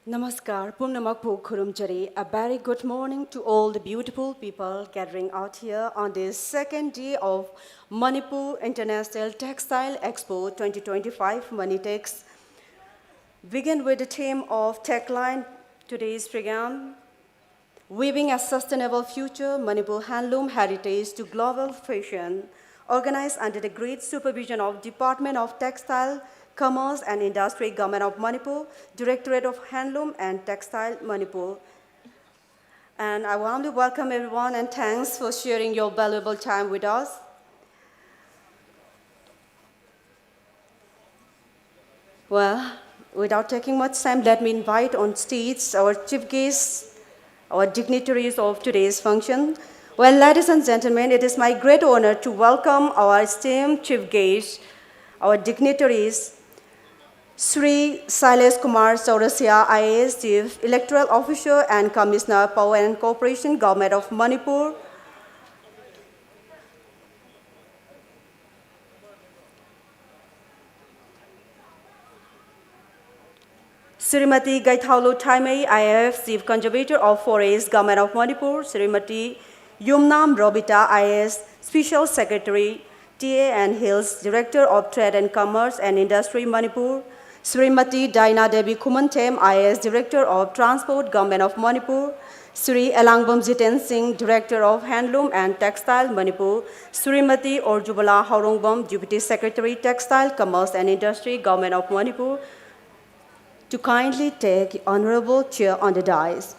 Namaskar, Pumnamakpu Kurumjari. A very good morning to all the beautiful people gathering out here on this second day of Manipur International Textile Expo 2025 MANITEX. Begin with the theme of tagline today's program, Weaving a Sustainable Future, Manipur Handloom Heritage to Global Fashion, organized under the great supervision of Department of Textile, Commerce and Industry, Government of Manipur, Directorate of Handloom and Textile, Manipur. And I warmly welcome everyone and thanks for sharing your valuable time with us. Well, without taking much time, let me invite on stage our chief guests, our dignitaries of today's function. Well, ladies and gentlemen, it is my great honor to welcome our esteemed chief guests, our dignitaries, Sri Sailesh Kumar Chaurasia, IAS Chief Electoral Officer and Commissioner, Power and Cooperation, Government of Manipur. Srimati Gaithaulo Thaimei, IAF Chief Conservator of Forest, Government of Manipur. Srimati Yumnam Robita, IAS Special Secretary, TA and Hills, Director of Trade and Commerce and Industry, Manipur. Srimati Daina Devi Kumantem, IAS Director of Transport, Government of Manipur. Sri Elangbom Jiten Singh, Director of Handloom and Textile, Manipur. Srimati Orjubala Harongbom, Deputy Secretary, Textile, Commerce and Industry, Government of Manipur, to kindly take honorable chair on the dais.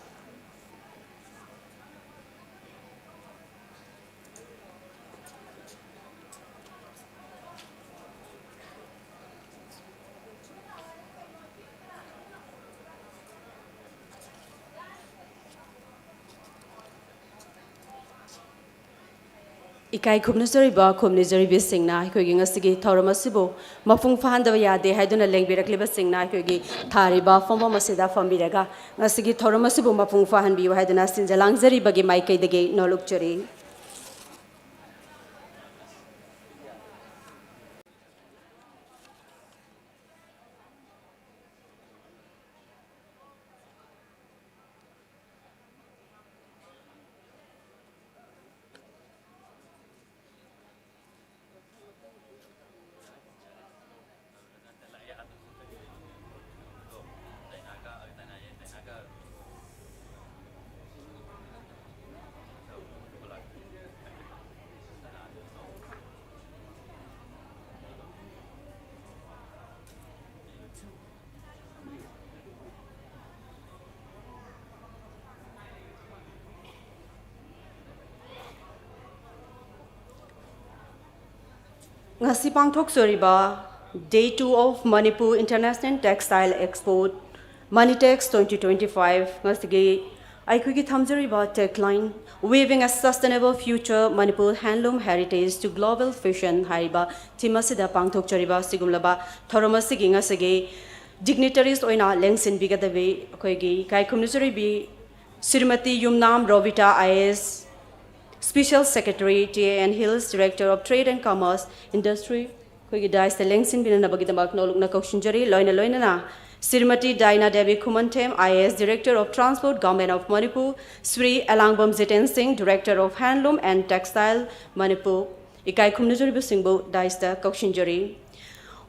Ikai Kumnazariba, Kumnazaribi Singna, Kuging a Sigi, Toramasibo, Mafung Fanda Yade, Haduna Langbira Singna, Kugi, Tariba, Fomba Masida from Biraga, Nasigi Toramasibo, Mafung Fahan, you had an Asin the Langzari Bagi Maike the gate, no luxury. Ngasi pangthok soriba Day 2 of Manipur International Textile Expo MANITEX 2025 ngasi aikugi thamjariba tagline Weaving a Sustainable Future Manipur Handloom Heritage to Global Fashion haiba thimasida pangthok chariba sigumlaba thoromasigi ngasi dignitaries oina lengsin bigadabe akoigi kaikumnusuri bi Srimati Yumnam Robita IAS Special Secretary, TA and Hills, Director of Trade and Commerce, Industry, Kuigi Dice the Lengsin Binabagitamak no Lukna Kokshinjari, Loina Loinana, Srimati Daina Devi Kumantem, IAS Director of Transport, Government of Manipur, Sri Elangbom Jiten Singh, Director of Handloom and Textile, Manipur, Ikai Kumnujuri Singbo, Dice the Kokshinjari.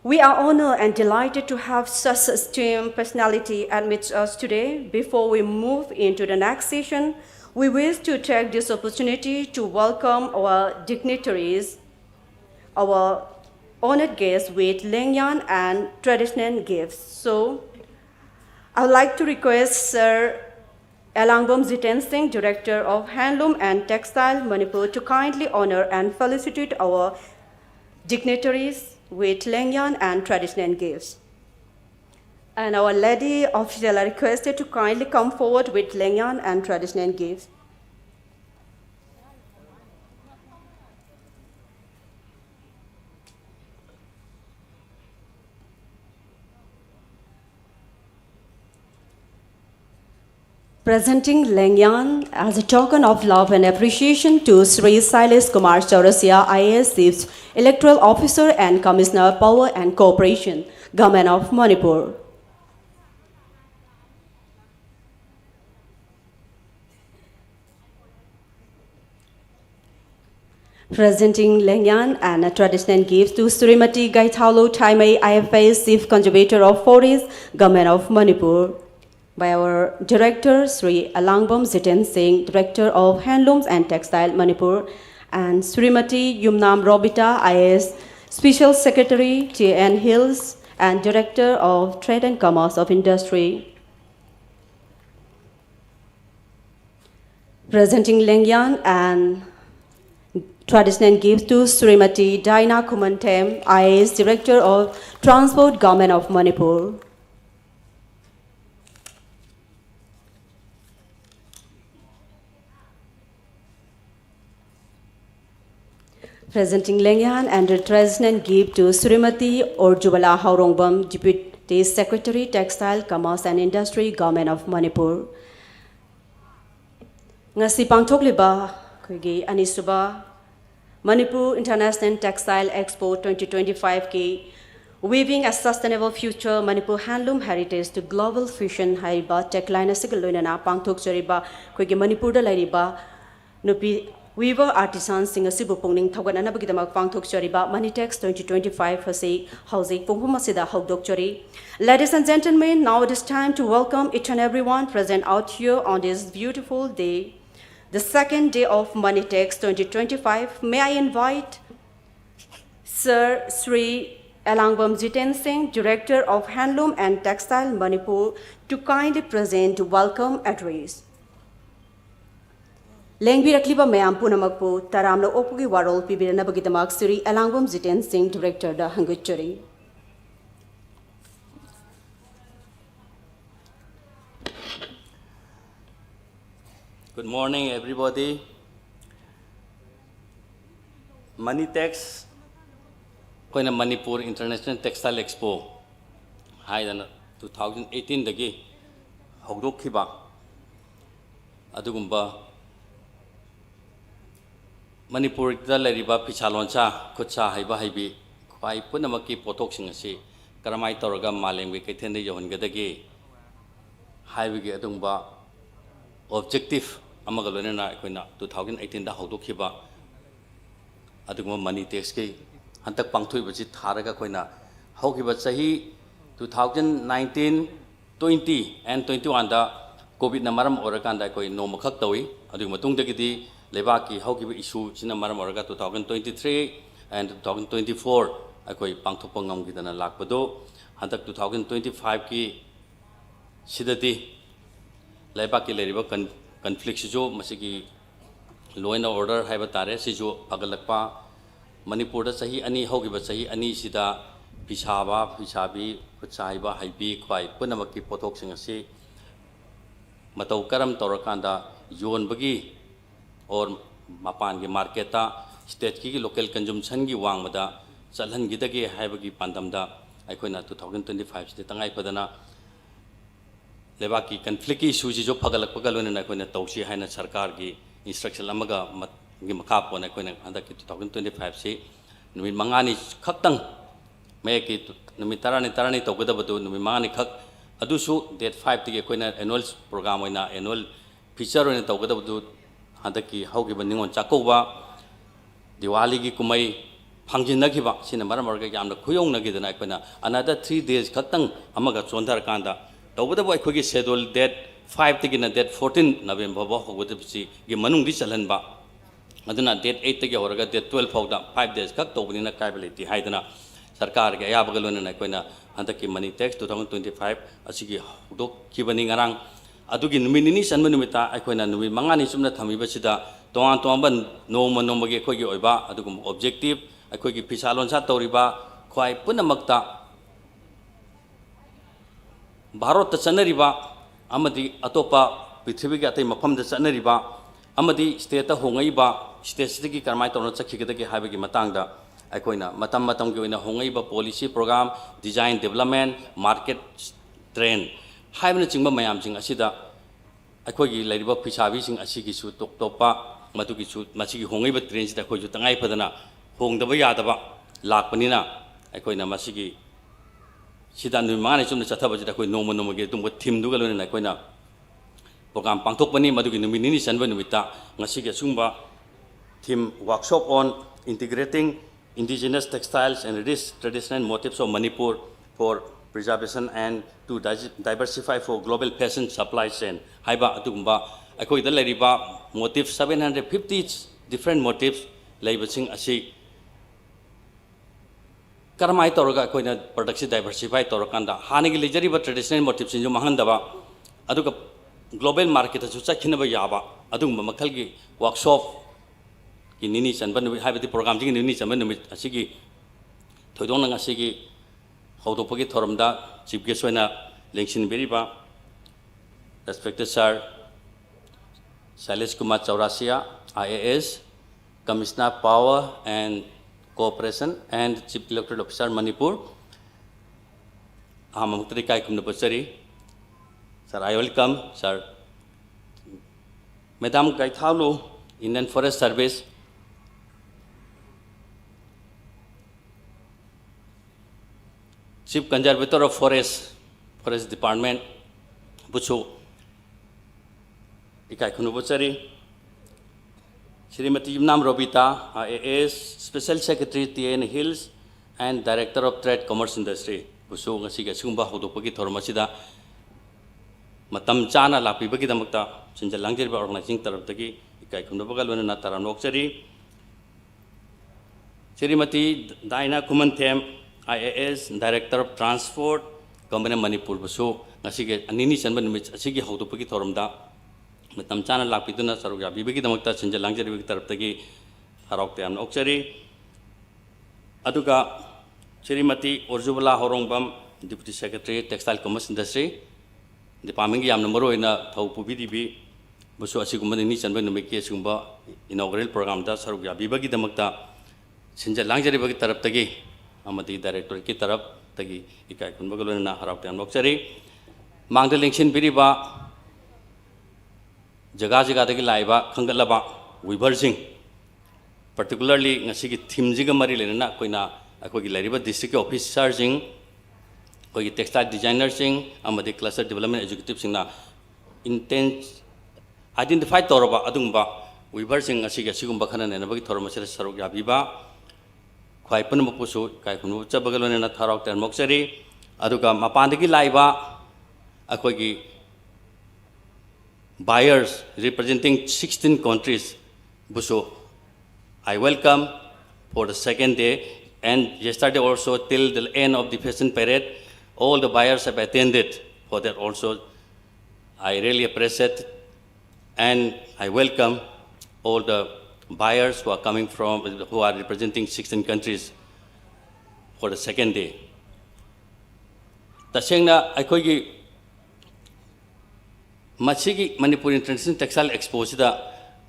We are honored and delighted to have such a esteemed personality amidst us today. Before we move into the next session, we wish to take this opportunity to welcome our dignitaries, our honored guests with lengyan and traditional gifts. So, I would like to request Sir Elangbom Jiten Singh, Director of Handloom and Textile, Manipur, to kindly honor and felicitate our dignitaries with lengyan and traditional gifts. And our lady official are requested to kindly come forward with lengyan and traditional gifts. Presenting lengyan as a token of love and appreciation to Sri Sailesh Kumar Chaurasia, IAS Chief Electoral Officer and Commissioner, Power and Cooperation, Government of Manipur. Presenting Lengyan and a traditional gift to Srimati Gaithalo Taimei IFA Chief Conservator of Forest, Government of Manipur. By our Director, Sri Alangbam Ziten Singh, Director of Handlooms and Textile, Manipur, and Srimati Yumnam Robita, IS, Special Secretary, T.N. Hills, and Director of Trade and Commerce of Industry. Presenting Lengyan and traditional gift to Srimati Daina Kumantem, IS, Director of Transport, Government of Manipur. Presenting Lengyan and a traditional gift to Srimati Orjubala Haurongbam, Deputy Secretary, Textile, Commerce and Industry, Government of Manipur. Ngasi pangthokliba koigi anisuba Manipur International Textile Expo 2025 ki Weaving a Sustainable Future Manipur Handloom Heritage to Global Fusion haiba tagline asigal loinana pangthok jariba koigi Manipur da lairiba nupi Weaver artisans sing asibu pongning thoganana bagidamak pangthok jariba MANITEX 2025 hasi hauzik ponghum asida hawdok jari. Ladies and gentlemen, now it is time to welcome each and everyone present out here on this beautiful day, the second day of MANITEX 2025. May I invite Sir Sri Alangbam Jiten Singh, Director of Handloom and Textile Manipur, to kindly present the welcome address. Lengbi rakliba mayam punamakpu taramla opugi warol pibirana bagidamak Sri Alangbam Jiten Singh, Director da hanguchari. Good morning, everybody. MANITEX, koina Manipur International Textile Expo, haidana 2018 dagi hogdokhiba adugumba Manipur da leriba pichaloncha khutsa haiba haibi khwai punamaki pothok sing asi karamai toraga malengbi kaithende yongadagi haibigi adungba objective amaga loinana koina 2018 da hogdokhiba adugumba MANITEX ki hantak pangthoibachi tharaga koina hogiba chahi 2019 20 and 21 da covid na maram orakanda koi nomakhak tawi adug matung dagidi lebaki hogiba issue sina maram oraga 2023 and 2024 akoi pangthokpa ngamgidana lakpado hantak 2025 ki sidati lebaki leriba conflict sijo masigi law and order haiba tare sijo pagalakpa Manipur da sahi ani hogiba sahi ani sida pisaba pisabi kutsaiba haibi khwai punamaki pothok sing asi matau karam torakanda yon bagi or mapan gi market ta state ki local consumption gi wangmada chalhan gi dagi haibagi pandamda aikoina 2025 sida tangai padana lebaki conflict issue ji jo pagalak pagalone na koina tawsi haina sarkar gi instruction lamaga gi makap pona koina andaki 2025 si numit mangani khaktang me ki numit tarani togada numit mangani khak adusu date 5 tigi koina annual program oina annual feature oina togada handaki haugiba ningon chakoba Diwali gi kumai phangjinagiba sina maram marga yamna khuyong nagidana koina another 3 days khaktang amaga chondar kanda tawbada boy khogi schedule date 5 tigi na date 14 November bo hogode bisi gi manung di chalanba aduna date 8 tigi horaga date 12 fawda 5 days khak tawbani capability haidana sarkar ge ayabagalona na koina handaki MANITEX 2025 asigi dok kibani ngarang adugi numinini sanma numita aikoina numi mangani sumna thamiba sida toan toan noma nomagi khogi oiba adugum objective aikogi pisalon sa toriba khwai punamakta Bharat chanariba amadi atopa prithvi ga tai mafam da chanariba amadi state ta hongaiba state sigi karmai tawna chakhigedagi haibagi matangda aikoina matam gi oina hongaiba policy program design development market trend haibna chingba mayam jing asida aikogi lairiba pisabi sing asigi su topa matugi su masigi hongaiba trend sida khoi ju tangai padana hongdaba yadaba lakpanina aikoina masigi sida nu mangani chumna chathaba jida khoi noma ge tumba thim duga lona koina program pangthok pani madugi numinini sanba numita ngasigi sungba theme workshop on integrating indigenous textiles and rich traditional motifs of Manipur for preservation and to diversify for global fashion supply chain. Haiba atugumba akoi da leriba motifs 750 different motifs leibasing asi karamai toroga akoi na production diversify torokanda hanigi lejariba traditional motifs injo mahandaba aduga global market asu chakhinaba yaba adugumba makhalgi workshop ki nini chanban haibati program ji nini chanban numit asigi thoidong nang asigi hawdopagi thoramda chief guest oina lengsin beriba respected sir Sailesh Kumar Chaurasia, IAS, Commissioner Power and Cooperation and Chief Directorate Officer Manipur. Ahamamutri kai kumnapachari. Sir, I welcome, sir. Madam Gaithalu, Indian Forest Service. Chief Conservator of Forest Department, Buchu. Ikai Kunubachari, Srimati Yumnam Robita, IAS, Special Secretary TN Hills, and Director of Trade Commerce Industry. Busu Ngasiga Sumba Hodopagi Tormasida Matam Chana Lapibagi Damakta, Sinjalangir organizing Taraptagi, Ikai Kunubagaluna Taranokchari, Srimati Daina Kumantem, IAS, Director of Transport, Company Manipur Busu, Nasiga Anini Sanban Sigi Hodopagi Toramda. Matam chana lakpiduna sarugya bibigi damakta sinja langjari bigi taraptagi harakte amna okchari aduga Srimati Orjubala Horongbam Deputy Secretary Textile Commerce Industry Department yam number oina thau pubidi bi busu asigumba ni chanba numiki asigumba inaugural program da sarugya bibigi damakta sinja langjari bigi taraptagi amadi Directorate ki tarap tagi ikai kunbagalona harakte amna okchari mangda lengsin biriba Jaga jaga dagi laiba khangalaba weaversing particularly ngasigi theme jiga mari lena koina akogi lariba district officer sing kogi textile designer sing amadi cluster development executive sing na intense identify toroba adungba weaversing ngasigi sigumba khana nena bagi thorma sira saruk yabiba khwai panma pusu kai kunu chabagalona na tharok tan moksari aduga mapandagi laiba akogi buyers representing 16 countries. Buso, I welcome for the second day and yesterday also till the end of the fashion parade, all the buyers have attended. For that also, I really appreciate and I welcome all the buyers who are coming from, who are representing 16 countries for the second day. Tashengna, I Machigi Manipur International Textile Expo sida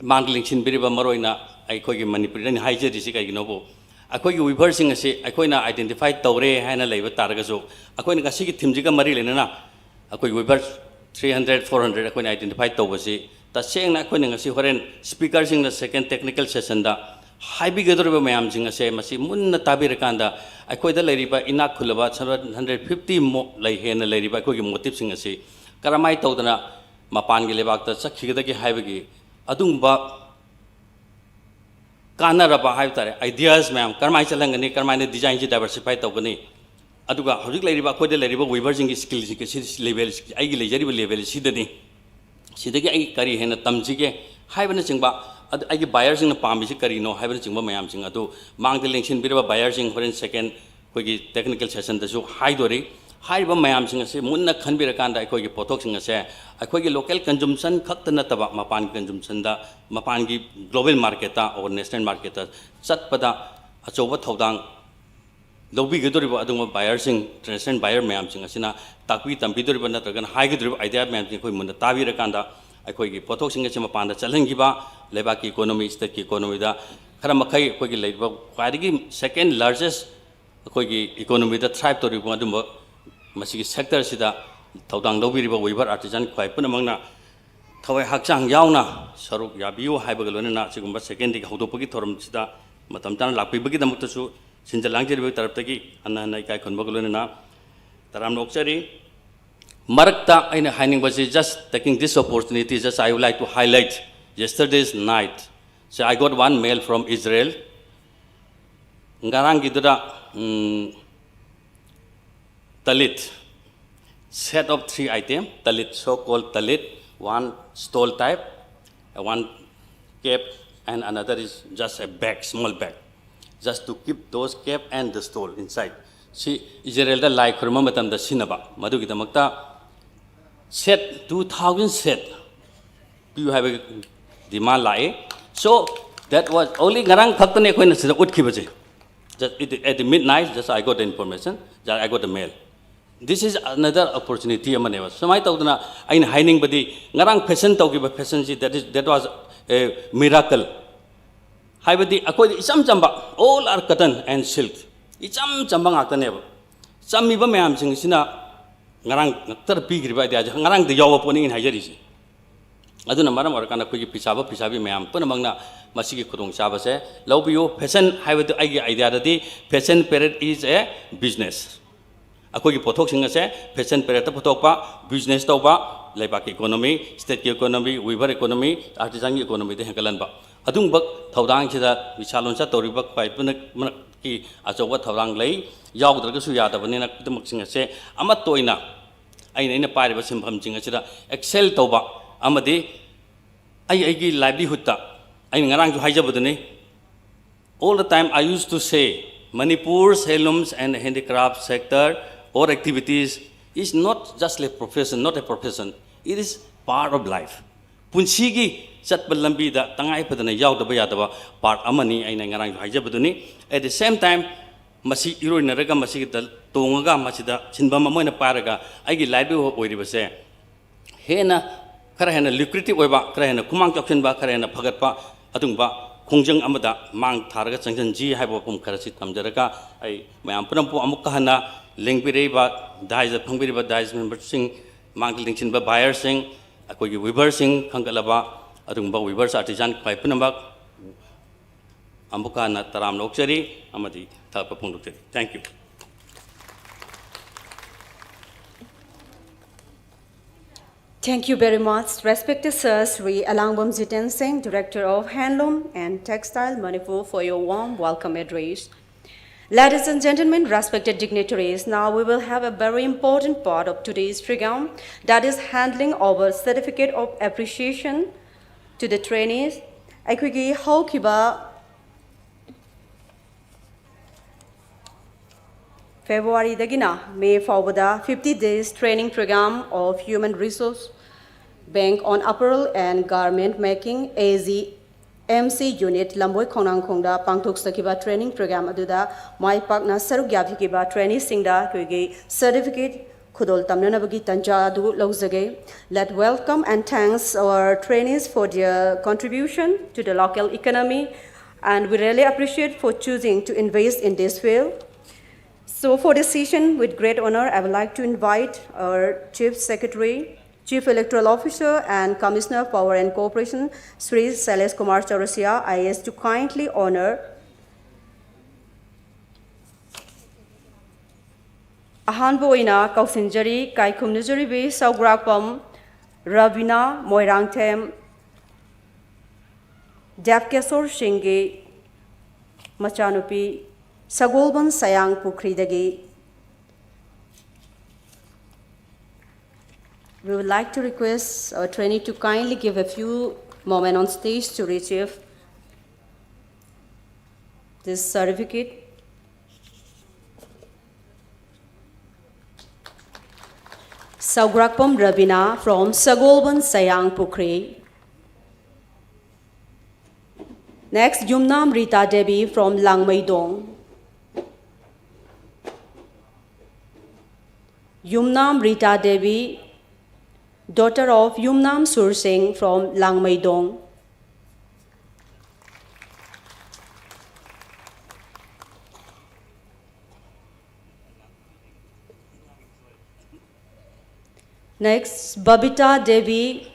mangling sin biriba maroina aikogi Manipur ni haije disi kai ginobo akogi weaversing ase akoina identify tawre haina leiba taragaso akoina gasigi thimjiga mari lenana akogi weavers 300 400 akoina identify tawbasi ta sengna akoina ngasi horen speaker sing the second technical session da haibi gedoriba mayam sing ase masi munna tabirakanda akoida leiriba ina khulaba 150 mo lei hena leiriba akogi motif sing ase karamai tawdana Mapangi lebakta sakhigadagi haibagi adungba kanaraba haibtare ideas ma'am karmai chalangani karmai design ji diversify tawgani aduga hojik leiriba khode leiriba weaversing skills ki level aigi lejariba level sidani sidagi ai kari hena tamjige haibana chingba aigi buyers na pambi si kari no haibana chingba mayam ching adu mangde lengsin biriba buyers in foreign second kogi technical session da su haidori Haiba mayam sing ase munna khanbira kanda akoi gi pothok sing ase akoi gi local consumption khakta na taba mapan consumption da mapan gi global market ta or national market ta chatpada achoba thodang lobi gedoriba adungma buyer sing transaction buyer mayam sing asina takwi tambi doriba na tagan hai gedoriba idea mayam sing akoi munna tabira kanda akoi gi pothok sing ase mapan da chalhangiba leba ki economy state ki economy da khara makhai akoi gi leiba khwari second largest akoi gi economy da thrive toriba adumba Masigi sector sida thaudang lobiriba weaver artisan khwai punamangna thawai hakchang yauna saruk yabiu haibagalona na sigumba second dik hodopagi thorum sida matam tan lakpibagi damukta su sinjalangjeri taraptagi anna nai kai khonbagalona na taram nokchari marakta aina haining basi just taking this opportunity just I would like to highlight yesterday's night So I got one mail from Israel. Ngarang gidura talit, set of 3 items, talit, so-called talit, one stole type, one cap, and another is just a bag, small bag, just to keep those cap and the stole inside. See, Israel da like kurma matam da sinaba, madu kita makta set 2,000 set. Do you have a demand lie? So that was only ngarang khaktane ko na sida utki baje. Just at the midnight, just I got the information, just I got the mail. This is another opportunity amaneva. So my tawdana ain hining badi ngarang fashion tawgiba fashion ji that was a miracle. Hai badi akoi isam chamba all are cotton and silk. Isam chamba ngaktaneba. Samiba mayam sing sina ngarang tar pigriba dia ngarang de yawa poni in hajari si. Aduna maram orakana koi pisabi mayam pun amangna masigi khudong chaba se lawbiyo fashion haibadu aigi idea dadi fashion parade is a business. Ako gi pothok sing ase fashion parade ta pothok pa business to ba laiba ki economy, state ki economy, weaver economy, artisan ki economy de hekalan ba. Adung bak thaudang chida vichalon sa tori bak pai pun ki achowa thaudang lei yaw dra su ya da bani na tum sing ase ama toina aina pai ba simpham sing ase da excel to ba amadi ai gi livelihood ta I ngarang ju haijabudune. All the time I used to say Manipur's handlooms and handicraft sector or activities is not just a profession, not a profession. It is part of life. Punsigi satpa lambi da tangai padana yaw da baya da part amani ai ngarang ju haijabudune. At the same time masi iroi naraga masi da tongaga masida chinba mamoina paraga ai gi livelihood oiribase hena khara hena lucrative oiba khara hena kumang chokchen ba khara hena phagat pa adungba khongjang amada mang tharaga changjan ji haiba pum kharasi tamjaraga ai mayam punam pu amuk kahana lengpirei ba dais phangpiri ba dais member sing mang lingchin ba buyer sing akoi gi weaver sing khangalaba adungba weavers artisan pai punamba amuka na taram lokchari amadi thapa phungdukchari. Thank you. Thank you very much, respected Sir Sri Alangbam Jiten Singh, Director of Handloom and Textile, Manipur, for your warm welcome address. Ladies and gentlemen, respected dignitaries, now we will have a very important part of today's program, that is handling our certificate of appreciation to the trainees. Aikugi haukiba February dagina May forward 50 days training program of Human Resource Bank on Apparel and Garment Making MC Unit Lamboy Khonang Khongda Pangthok Sakiba training program aduda mai pakna saruk yabikiba training singda koigi certificate khudol tamnana bagi tanja adu lawjage. Let welcome and thanks our trainees for their contribution to the local economy, and we really appreciate for choosing to invest in this field. So for this session, with great honor, I would like to invite our Chief Secretary, Chief Electoral Officer, and Commissioner of Power and Cooperation, Sri Sailesh Kumar Chaurasia, IAS, to kindly honor Ahanbo Ina Kausinjari, Kaikumnujari Bi, Saugrakpam, Ravina Moirangthem, Devkesor Shingi, Machanupi, Sagolban Sayang Pukridagi. We would like to request our trainee to kindly give a few moments on stage to retrieve this certificate. Saugrakpam Rabina from Sagolban Sayang Pukri. Next, Yumnam Rita Devi from Langmaidong. Yumnam Rita Devi, daughter of Yumnam Sur Singh from Langmaidong. Next, Babita Devi,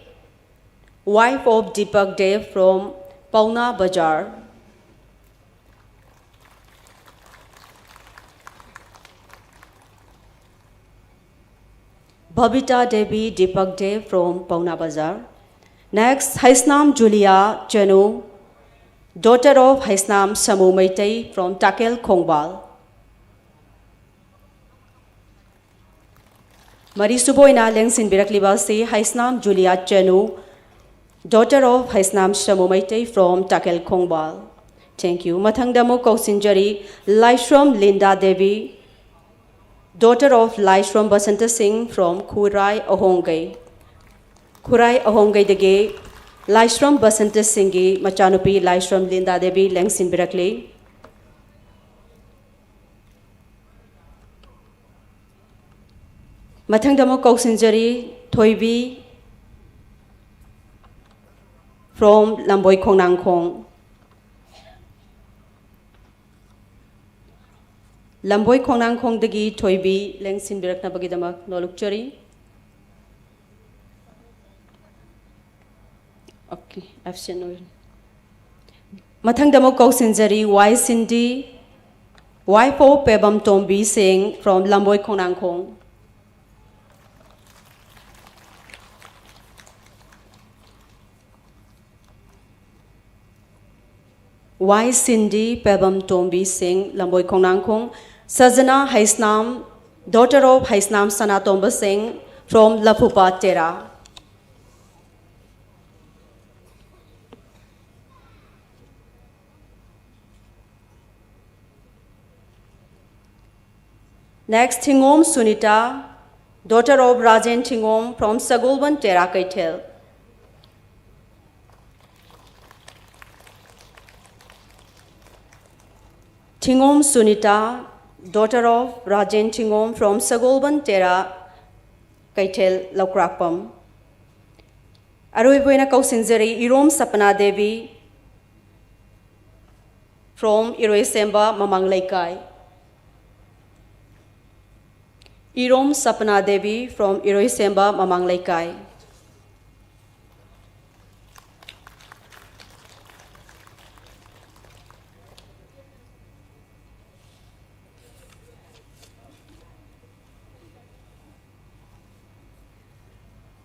wife of Deepak Dev from Pauna Bajar. Babita Devi Deepak Dev from Pauna Bazaar. Next, Haisnam Julia Chenu, daughter of Haisnam Samu Meitei from Takel Khongbal. Marisuboina Lengsin Biraklibasi Haisnam Julia Chenu, daughter of Haisnam Samu Meitei from Takel Khongbal. Thank you. Mathangdamo Kausinjari Laishram Linda Devi, daughter of Laishram Basanta Singh from Khurai Ahongai. Khurai Ahongai Dege Laishram Basanta Singhi Machanupi Laishram Linda Devi Lengsin Birakli. Mathangdamo Kausinjari Thoibi from Lamboy Khongnang Khong. Lamboy Khongnang Khong Dagi Thoibi Lengsin Birakna Bagidama Nolukchari. Okay, I've seen no. Mathangdamo Kausinjari Y Cindy Y4 Pebam Tombi Singh from Lamboy Khongnang Khong. Y Cindy Pebam Tombi Singh Lamboy Khongnang Khong. Sajana Haisnam, daughter of Haisnam Sanatomba Singh from Lapupa Tera. Next, Thingom Sunita, daughter of Rajan Thingom from Sagolban Tera Kaitel. Thingom Sunita, daughter of Rajan Thingom from Sagolban Tera Kaitel Laukrakpam. Aruibuena Kausinjari Irom Sapana Devi from Iroisemba Mamang Laikai. Irom Sapana Devi from Iroisemba Mamang Laikai.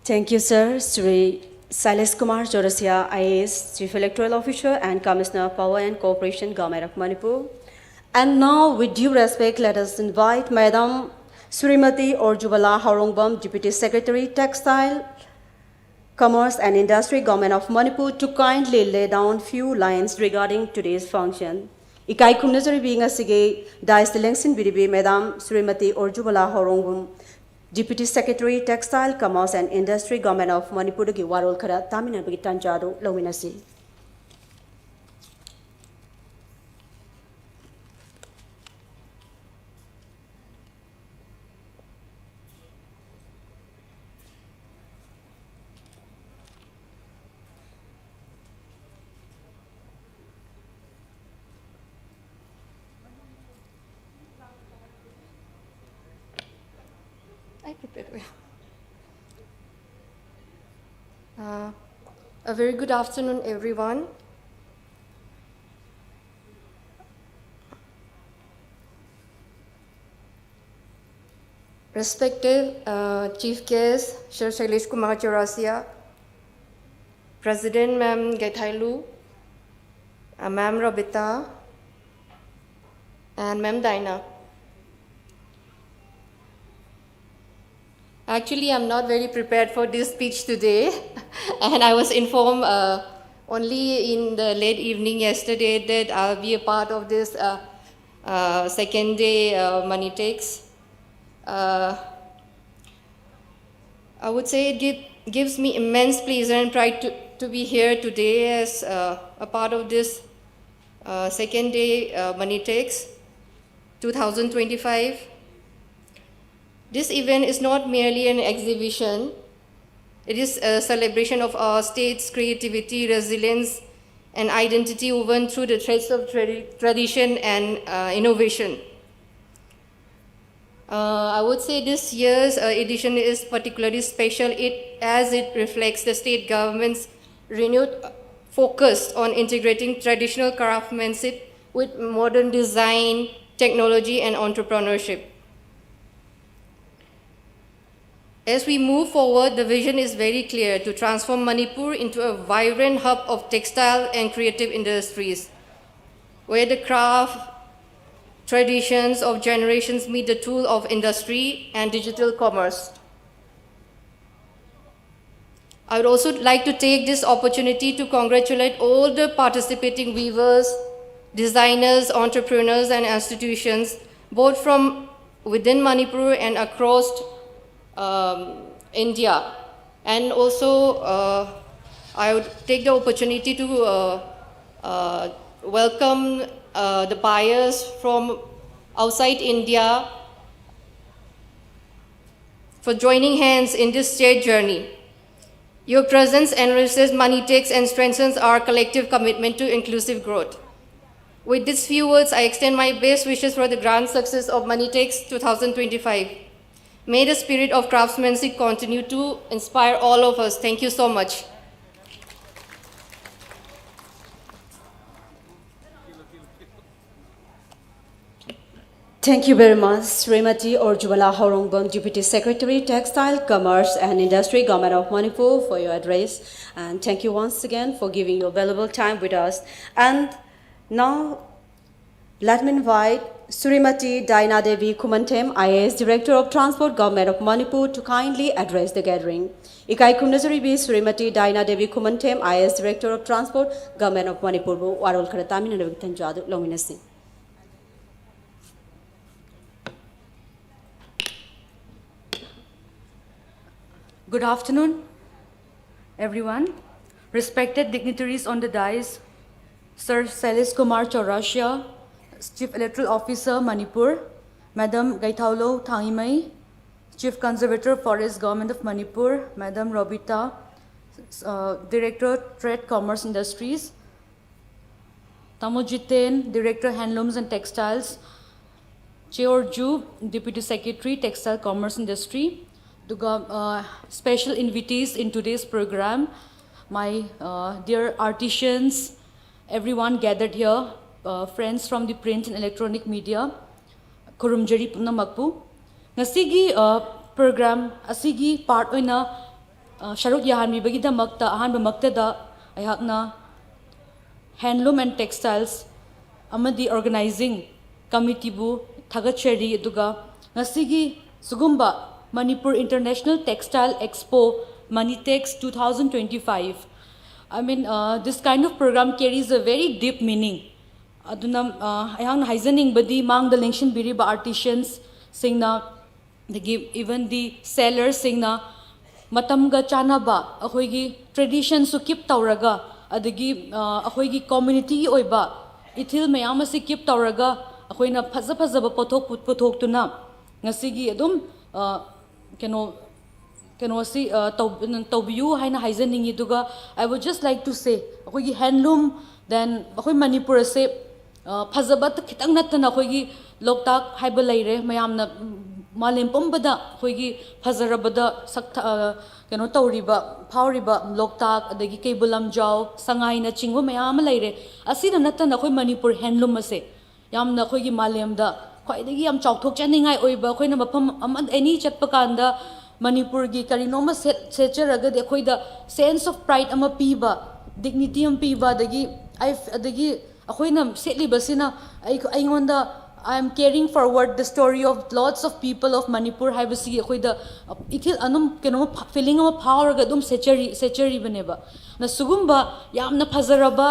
Thank you, sir. Sri Silas Kumar Chaurasia, IAS, Chief Electoral Officer and Commissioner Power and Cooperation, Government of Manipur. And now, with due respect, let us invite Madam Srimati Orjubala Harongbam, Deputy Secretary, Textile, Commerce and Industry, Government of Manipur, to kindly lay down few lines regarding today's function. Ikai Kumnazari being a sige, Dice the Lengsin Bidibi, Madam Srimati Orjubala Harongbam, Deputy Secretary, Textile, Commerce and Industry, Government of Manipur, ki warol khara tamina bagi tanjado lawinasi. A very good afternoon, everyone. Respected Chief Guest, Sir Shailesh Kumar Chaurasia, President Ma'am Gaithailu, Ma'am Robita, and Ma'am Dinah. Actually, I'm not very prepared for this speech today, and I was informed only in the late evening yesterday that I'll be a part of this second day MANITEX. I would say it gives me immense pleasure and pride to be here today as a part of this second day MANITEX 2025. This event is not merely an exhibition. It is a celebration of our state's creativity, resilience, and identity woven through the threads of tradition and innovation. I would say this year's edition is particularly special as it reflects the state government's renewed focus on integrating traditional craftsmanship with modern design, technology, and entrepreneurship. As we move forward, the vision is very clear to transform Manipur into a vibrant hub of textile and creative industries, where the craft traditions of generations meet the tool of industry and digital commerce. I would also like to take this opportunity to congratulate all the participating weavers, designers, entrepreneurs, and institutions, both from within Manipur and across India. And also, I would take the opportunity to welcome the buyers from outside India for joining hands in this shared journey. Your presence enriches MANITEX and strengthens our collective commitment to inclusive growth. With these few words, I extend my best wishes for the grand success of MANITEX 2025. May the spirit of craftsmanship continue to inspire all of us. Thank you so much. Thank you very much, Srimati Orjwala Horongbam, Deputy Secretary, Textile, Commerce and Industry, Government of Manipur, for your address. And thank you once again for giving your valuable time with us. And now, let me invite Srimati Daina Devi Kumantem, IAS Director of Transport, Government of Manipur, to kindly address the gathering. Ikai Kumnazaribi Srimati Daina Devi Kumantem, IAS Director of Transport, Government of Manipur, Warol Karatamina Victanjadu Lominasi. Good afternoon, everyone. Respected dignitaries on the dais, Sir Sailesh Kumar Chaurasia, Chief Electoral Officer, Manipur, Madam Gaithaulo Thangimai, Chief Conservator, Forest Government of Manipur, Madam Robita, Directorate, Commerce Industries, Tamojiten, Director, Handlooms and Textiles, Cheorju, Deputy Secretary, Textile, Commerce Industry, special invitees in today's program, my dear artisans, everyone gathered here, friends from the print and electronic media, Kurumjari Punamakpu. Ngasigi program, asigi part oina Sharuk Yahanmi Bagida Makta, Ahan Maktada, Ayakna, Handloom and Textiles, Amadi Organizing Committee Bu, Thagachari Duga, Ngasigi Sugumba, Manipur International Textile Expo, MANITEX 2025. I mean, this kind of program carries a very deep meaning. Aduna, ayang haizening badi mang the lengshin biriba artisans singna, even the sellers singna, matamga chanaba, ahoigi tradition su keep tauraga, adagi ahoigi community oiba, itil mayamasi keep tauraga, ahoina paza potok tuna, ngasigi adum si taubiyu haina haizening iduga. I would just like to say akoigi handloom then akoi Manipur se phazabat khitang natana akoigi loktak haiba leire mayamna malem pombada akoigi phazarabada sakta tauriba phauriba loktak adagi keibulam jaw sangai na chingwa mayam leire asina natana akoi Manipur handloom ase yamna akoigi malemda khwaidagi yam chawthok chaningai oiba akoina mafam amad any chatpakanda Manipur gi karinoma secharaga de akoida sense of pride ama piba dignity am piba dagi akoina setlibasina aingonda I am carrying forward the story of lots of people of Manipur haibasi akoida itil anum feeling ama power ga dum sechari baneba na sugumba yamna phazaraba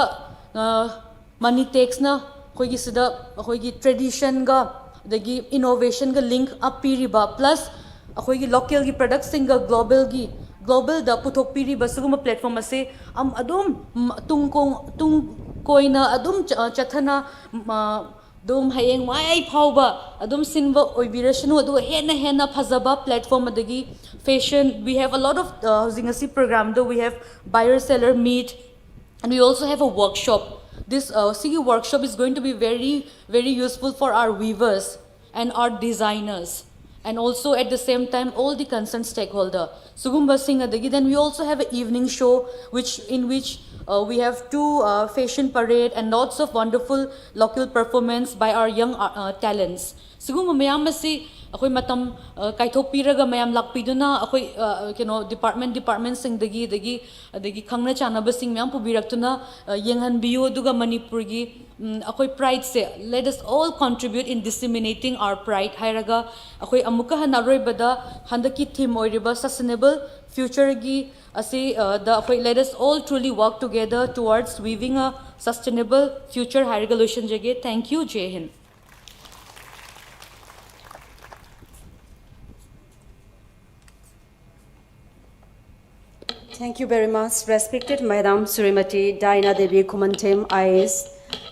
MANITEX na akoigi sida akoigi tradition ga dagi innovation ga link up piriba plus akoigi local gi products singa global da puthok piriba suguma platform ase am adum tung koina adum chathana dum hayeng mai phauba adum sinba oibirashanu adu hena phazaba platform adagi fashion. We have a lot of housing program though we have buyer seller meet and we also have a workshop. This CG workshop is going to be very useful for our weavers and our designers and also at the same time all the concerned stakeholder. Sugumba Singh adagi. Then we also have an evening show in which we have two fashion parade and lots of wonderful local performance by our young talents. Sugumba mayamasi akoi matam kaithopiraga mayam lakpiduna akoi department singdagi dagi khangna chanaba sing mayam pubiraktuna yenghanbiyu aduga Manipur gi akoi pride se let us all contribute in disseminating our pride hairaga akoi amuka hanaroibada handaki theme oiriba sustainable future gi asi let us all truly work together towards weaving a sustainable future hairaga lotion jage. Thank you. Jai Hind. Thank you very much, respected Madam Srimati Daina Devi Kumantem IAS,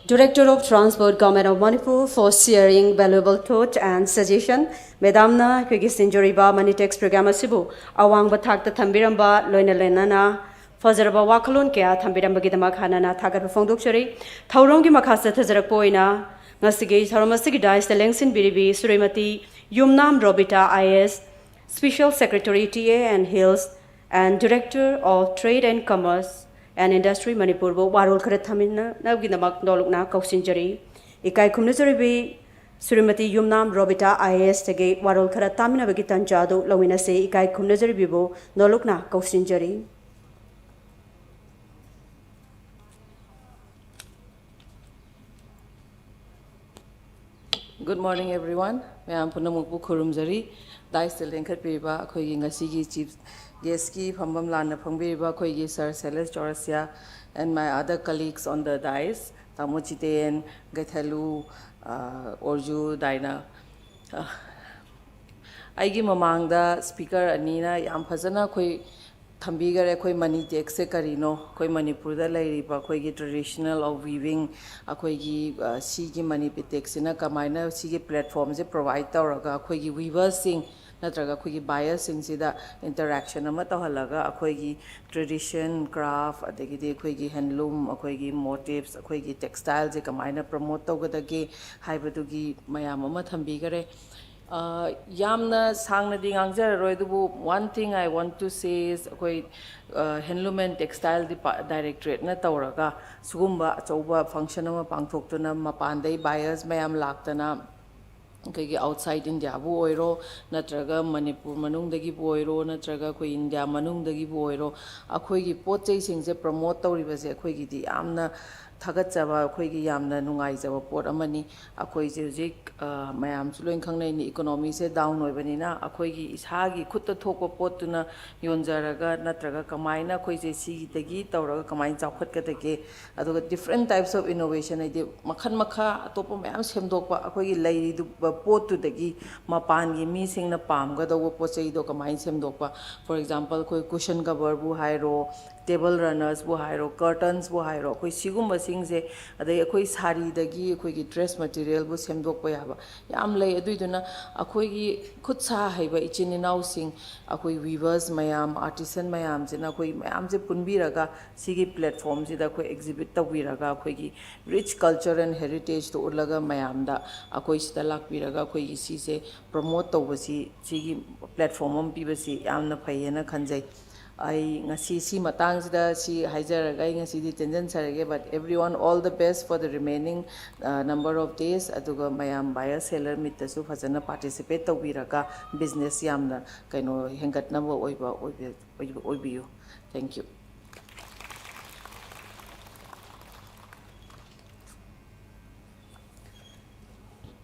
Director of Transport, Government of Manipur, for sharing valuable thought and suggestion. Madam na kwegi sinjoriba MANITEX program asibu awang bathak ta thambiramba loina na fazaraba wakalon kya thambiramba gidama khana na thagar phongdokchari thaurom gi makhasa thajarak poina ngasigi tharomasigi dais lengsin biribi Srimati Yumnam Robita IAS, Special Secretary TA and Hills and Director of Trade and Commerce and Industry Manipur bo warol khare thamina nabgidamak dolukna kausinjari ikai khumnajaribi Srimati Yumnam Robita IAS tege warol khare tamina bagi tanjado lawina se ikai khumnajaribi bo dolukna kausinjari. Good morning, everyone. I am Punamukbu Kurumzari. Dice the Linkat Piba, Koying Asigi Chief Geski, Pambam Lana Pambiba, Koyi Sir Celeste Jorasia, and my other colleagues on the dice, Tamuchitean, Getalu, Orju, Dina. I give among the speaker Anina, Yampazana, Koi Thambigare, Koi MANITEX, Karino, Koi Manipur, the lady, Koi traditional of weaving, Akoigi, Sigi MANITEX in a Kamina, Sigi platforms, they provide Tauraga, Koi weavers sing. नत्रगा कोई buyers सिंगसिदा interaction अमा तहलगा अखोगी tradition craft अदगिदि अखोगी handloom अखोगी motifs अखोगी textile जे कमाइना प्रमोट तौगदगे हाइबदुगी मयाम अमा थंबीगरे यामना सांगनदि गांगजररोय दुबु one thing I want to say is अखोई हैंडलूम एंड टेक्सटाइल डायरेक्टरेट न तौरगा सुगुम्बा अचौबा फंक्शन अमा पांगथोक्तुना मपानदै बायर्स मयाम लाक्तना कई आउटसाइड इंडिया बु ओइरो नत्रगा मणिपुर मनुंगदगी बु ओइरो नत्रगा कोई इंडिया मनुंगदगी बु ओइरो अखोइगी पोचै सिंगसे प्रमोट तौरिबसे अखोइगिदि यामना थागतजबा अखोइगी यामना नुंगाइजबा पोट अमनी अखोइजे हुजिक मयामसु लोइन खंगनाइनि इकोनॉमी से डाउन ओइबनिना अखोइगी इसागी खुत्त थोको पोटुना योनजरगा नत्रगा कमाइना अखोइजे सिगिदगी तौरगा कमाइन चावखतकदगे अदुगा डिफरेंट टाइप्स ऑफ इनोवेशन आइदि मखन मखा अतोप मयाम सेमदोकपा अखोइगी लैरिदु पोटुदगी मपानगी मीसिंगना पामगदो पोचैदो कमाइन सेमदोकपा फॉर एग्जांपल कोई कुशन कवर बु हाइरो टेबल रनर्स बु हाइरो कर्टन्स बु हाइरो कोई सिगुम सिंगसे अदई अखोई सारीदगी अखोई ड्रेस मटेरियल बु सेमदोकपा याबा याम लई अदुइदुना अखोई खुदसा हैबा इचिन इनाउसिंग अखोई वीवर्स मयाम आर्टिसन मयाम जिना अखोई मयाम जे पुनबिरगा सिगी प्लेटफॉर्म जिदा अखोई एग्जिबिट तबिरगा अखोई रिच कल्चर एंड हेरिटेज तो उलगा मयामदा अखोई सिदा लाकबिरगा अखोई सिसे प्रमोट तौबसी सिगी प्लेटफॉर्म अम पिबसी यामना फैयेना खंजै I ngasi matang sida si haijaraga ngasi di tension sarage but everyone all the best for the remaining number of days aduga mayam buyer seller mitasu fazana participate tawbiraga business yamna kaino hengatna bo oibiyu. Thank you.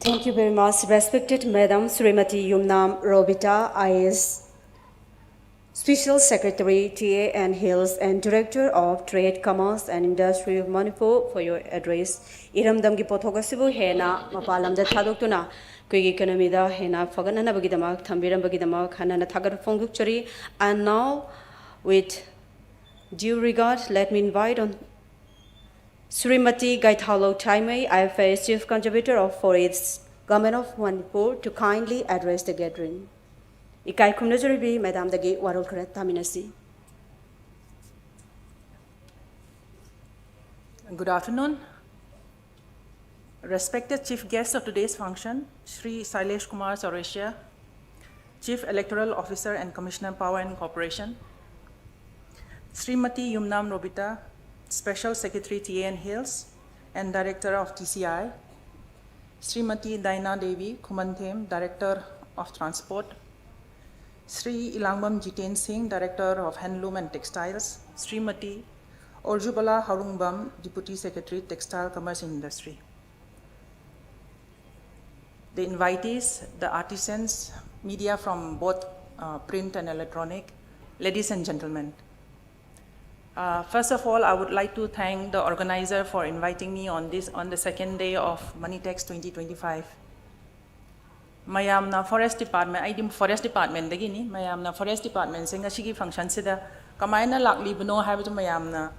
Thank you very much, respected Madam Srimati Yumnam Robita IAS, Special Secretary TA and Hills and Director of Trade, Commerce and Industry of Manipur for your address. Iramdam gi pothogasibu hena mapalamda thadoktuna kuigi economy da hena faganana bagidamak thambiram bagidamak hanana thagar phongdukchari. And now with due regard let me invite on Srimati Gaithalo Taimei, IFA's Chief Contributor of Forests, Government of Manipur, to kindly address the gathering. Ikai kumnajaribi Madam Dagi Warol Kret Taminasi. Good afternoon. Respected Chief Guest of today's function, Shri Sailesh Kumar Saureshya, Chief Electoral Officer and Commissioner Power and Corporation, Srimati Yumnam Robita, Special Secretary TA and Hills and Director of TCI, Srimati Daina Devi Kumantem, Director of Transport, Sri Ilangmam Jiten Singh, Director of Handloom and Textiles, Srimati Orjubala Harungbam, Deputy Secretary, Textile, Commerce and Industry. The invitees, the artisans, media from both print and electronic, ladies and gentlemen. First of all, I would like to thank the organizer for inviting me on the second day of MANITEX 2025. Mayamna Forest Department, I am Forest Department dagini, Mayamna Forest Department sing ashigi function sida kamaina lakli bano habito Mayamna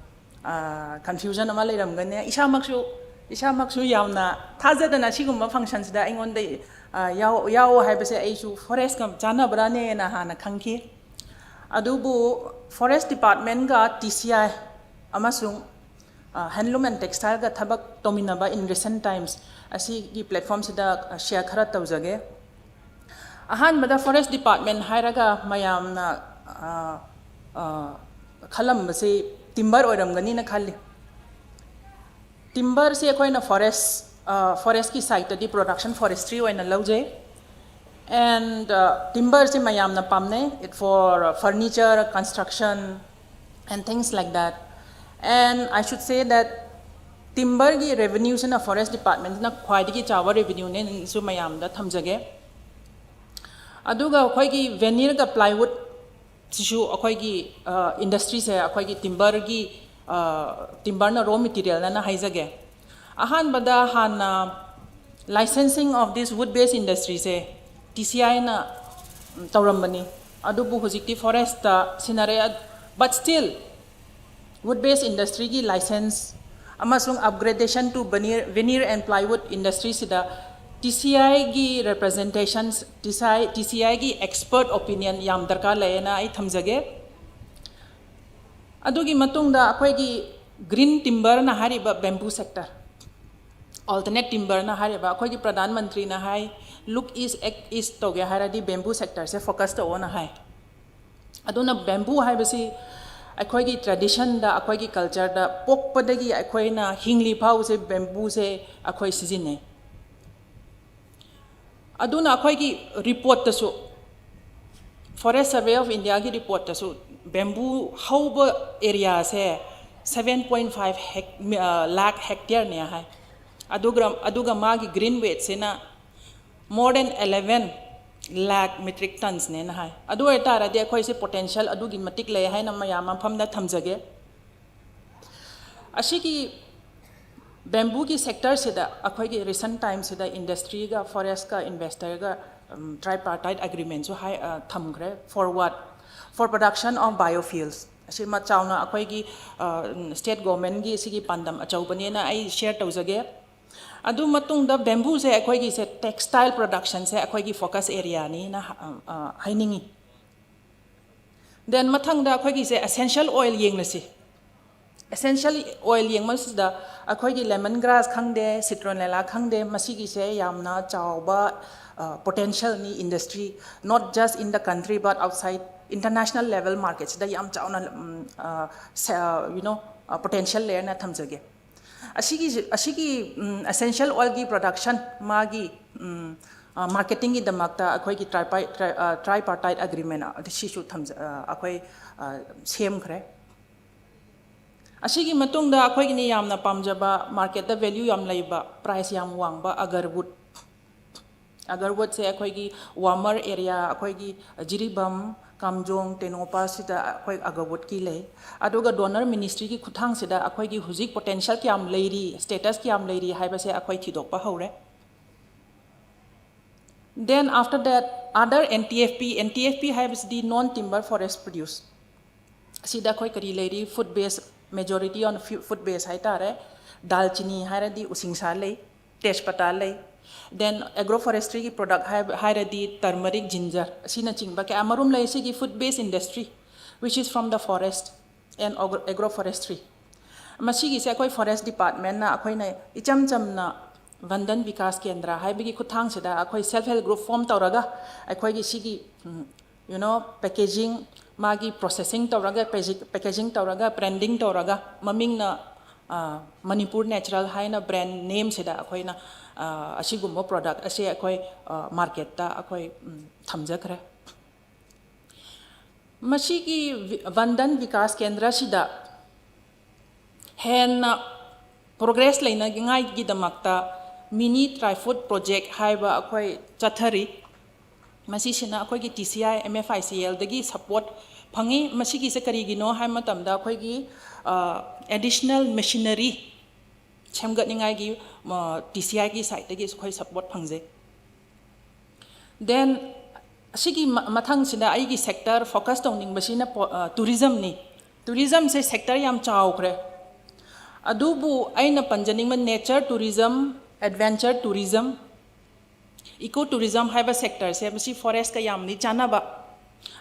confusion ama leiram gane isa maksu yamna thajadana sigumba functions da ingon de yaw habase aisu forest kam jana brane na hana khangki adubu Forest Department ga TCI amasung Handloom and Textile ga thabak tominaba in recent times asigi platform sida share khara tawjage ahan bada Forest Department hairaga mayamna khalam base timber oiramgani na khalli timber se akoina forest ki site di production forestry oina lauje and timber se mayamna pamne it for furniture construction and things like that. And I should say that timber ki revenues in a Forest Department na khwaidagi chawa revenue ne su mayam da thamjage aduga akhoi gi veneer ga plywood sisu akhoi gi industry se akhoi gi timber na raw material na haijage ahan bada han licensing of this wood based industry se TCI na tawrambani adubu hujikti forest ta sinare but still wood based industry ki license amasung upgradation to veneer and plywood industry sida TCI gi representations TCI gi expert opinion yam darka layena ai thamjage adugi matungda akhoi gi green timber na hariba bamboo sector alternate timber na hariba akhoi gi pradhan mantri na hai look is act is toge haradi bamboo sector se focus to on hai aduna bamboo hai basi akhoi gi tradition da akhoi gi culture da pokpadagi akhoi na hingli phau se bamboo se akhoi sijine aduna akhoi gi report tasu Forest Survey of India ki report tasu bamboo hauba area se 7.5 lakh hectare ne hai aduga magi green weight se na more than 11 lakh metric tons ne na hai adu etara de akhoi se potential adugi matik le hai na mayama phamda thamjage ashiki bamboo ki sector se da akhoi gi recent times se da industry ga forest ka investor ga tripartite agreement so hai thamgre for what for production of biofuels ashi ma chawna akhoi gi state government gi sigi pandam achawbane na ai share tawjage adu matung da bamboo se akhoi gi se textile production se akhoi gi focus area ni na hainingi then mathang da akhoi gi se essential oil yenglasi essential oil yengmas da akhoi gi lemongrass khangde citronella khangde masigi se yamna chawba potential ni industry not just in the country but outside international level markets da yam chawna potential layer na thamjage ashigi essential oil gi production magi marketing gi damakta akhoi gi tripartite agreement shi shu tham akhoi sem khre ashigi matung da akhoi gi ni yamna pamjaba market da value yam leiba price yam wangba agarwood se akhoi gi warmer area akhoi gi jiribam kamjong tenopa sida akhoi agarwood ki le aduga donor ministry ki khuthang sida akhoi gi huzik potential kyam leiri status kyam leiri haiba se akhoi thidok pa hore then after that other NTFP has the non timber forest produce sida akhoi kari leiri food based majority on food based hai tare dalchini hairadi usingsa lei tejpata lei then agroforestry ki product hairadi turmeric ginger sina chingba ke amarum lei sigi food based industry which is from the forest and agroforestry masigi se akhoi forest department na akhoi na icham chamna vandan vikas kendra haibigi khuthang sida akhoi self help group form tawraga akhoi gi sigi packaging magi processing tawraga packaging tawraga branding tawraga maming na Manipur natural haina brand name sida akhoi na ꯑꯁꯤꯒꯨꯝꯕ product ꯑꯁꯤ ꯑꯩꯈꯣꯏ ꯃꯥꯔꯀꯦꯠꯇ ꯑꯩꯈꯣꯏ ꯊꯝꯖꯈ꯭ꯔꯦ ꯃꯁꯤꯒꯤ ꯕꯟꯙꯟ ꯕꯤꯀꯥꯁ ꯀꯦꯟꯗ꯭ꯔꯁꯤꯗ ꯍꯦꯟꯅ progress ꯂꯩꯅꯉꯥꯏꯒꯤꯗꯃꯛꯇ ꯃꯤꯅꯤ ꯇ꯭ꯔꯥꯏꯐꯨꯗ project ꯍꯥꯏꯕ ꯑꯩꯈꯣꯏ ꯆꯠꯊꯔꯤ ꯃꯁꯤꯁꯤꯅ ꯑꯩꯈꯣꯏꯒꯤ TCI MFICLꯗꯒꯤ ꯁꯄꯣꯔꯠ ꯐꯪꯉꯤ ꯃꯁꯤꯒꯤꯁꯦ ꯀꯔꯤꯒꯤꯅꯣ ꯍꯥꯏꯕ ꯃꯇꯝꯗ ꯑꯩꯈꯣꯏꯒꯤ ꯑꯦꯗꯤꯁꯅꯦꯜ ꯃꯦꯁꯤꯅꯔꯤ ꯁꯦꯝꯒꯠꯅꯤꯡꯉꯥꯏꯒꯤ TCIꯒꯤ ꯁꯥꯏꯠꯇꯒꯤ ꯑꯩꯈꯣꯏ ꯁꯄꯣꯔꯠ ꯐꯪꯖꯩ ꯗꯦꯟ ꯑꯁꯤꯒꯤ ꯃꯊꯪꯁꯤꯗ ꯑꯩꯒꯤ ꯁꯦꯛꯇꯔ ꯐꯣꯀꯁ ꯇꯧꯅꯤꯡꯕꯁꯤꯅ ꯇꯨꯔꯤꯖꯝꯅꯤ ꯇꯨꯔꯤꯖꯝꯁꯦ ꯁꯦꯛꯇꯔ ꯌꯥꯝ ꯆꯥꯎꯈ꯭ꯔꯦ ꯑꯗꯨꯕꯨ ꯑꯩꯅ ꯄꯟꯖꯅꯤꯡꯕ ꯅꯦꯆꯔ ꯇꯨꯔꯤꯖꯝ ꯑꯦꯗꯚꯦꯟꯆꯔ ꯇꯨꯔꯤꯖꯝ ꯏꯀꯣ ꯇꯨꯔꯤꯖꯝ ꯍꯥꯏꯕ ꯁꯦꯛꯇꯔꯁꯦ ꯃꯁꯤ ꯐꯣꯔꯦꯁꯀ ꯌꯥꯝꯅ ꯆꯥꯟꯅꯕ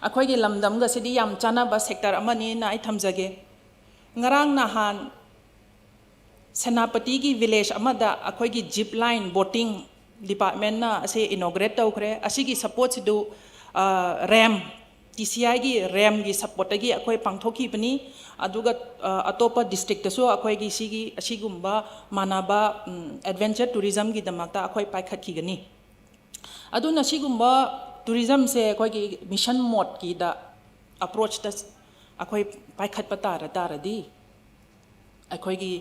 ꯑꯩꯈꯣꯏꯒꯤ ꯂꯝꯗꯝꯒꯁꯤꯗꯤ ꯌꯥꯝ ꯆꯥꯟꯅꯕ ꯁꯦꯛꯇꯔ ꯑꯃꯅꯤꯅ ꯑꯩ ꯊꯝꯖꯒꯦ ꯉꯔꯥꯡ ꯅꯍꯥꯟ ꯁꯦꯅꯥꯄꯇꯤꯒꯤ ꯚꯤꯂꯦꯖ ꯑꯃꯗ ꯑꯩꯈꯣꯏꯒꯤ ꯖꯤꯞ ꯂꯥꯏꯟ ꯕꯣꯇꯤꯡ ꯗꯤꯄꯥꯔꯠꯃꯦꯟꯅ ꯑꯁꯤ ꯏꯅꯣꯒ꯭ꯔꯦꯠ ꯇꯧꯈ꯭ꯔꯦ ꯑꯁꯤꯒꯤ ꯁꯄꯣꯔꯠꯁꯤꯗꯨ ꯔꯦꯝ TCIꯒꯤ ꯔꯦꯝꯒꯤ ꯁꯄꯣꯔꯠꯇꯒꯤ ꯑꯩꯈꯣꯏ ꯄꯥꯡꯊꯣꯛꯈꯤꯕꯅꯤ ꯑꯗꯨꯒ ꯑꯇꯣꯞꯄ ꯗꯤꯁꯇ꯭ꯔꯤꯛꯇꯁꯨ ꯑꯩꯈꯣꯏꯒꯤ ꯑꯁꯤꯒꯨꯝꯕ ꯃꯥꯟꯅꯕ ꯑꯦꯗꯚꯦꯟꯆꯔ ꯇꯨꯔꯤꯖꯝꯒꯤꯗꯃꯛꯇ ꯑꯩꯈꯣꯏ ꯄꯥꯏꯈꯠꯈꯤꯒꯅꯤ ꯑꯗꯨꯅ ꯁꯤꯒꯨꯝꯕ ꯇꯨꯔꯤꯖꯝꯁꯦ ꯑꯩꯈꯣꯏꯒꯤ ꯃꯤꯁꯟ ꯃꯣꯗꯀꯤꯗ ꯑꯄ꯭ꯔꯣꯆꯇ ꯑꯩꯈꯣꯏ ꯄꯥꯏꯈꯠꯄ ꯇꯥꯔꯗꯤ ꯑꯩꯈꯣꯏꯒꯤ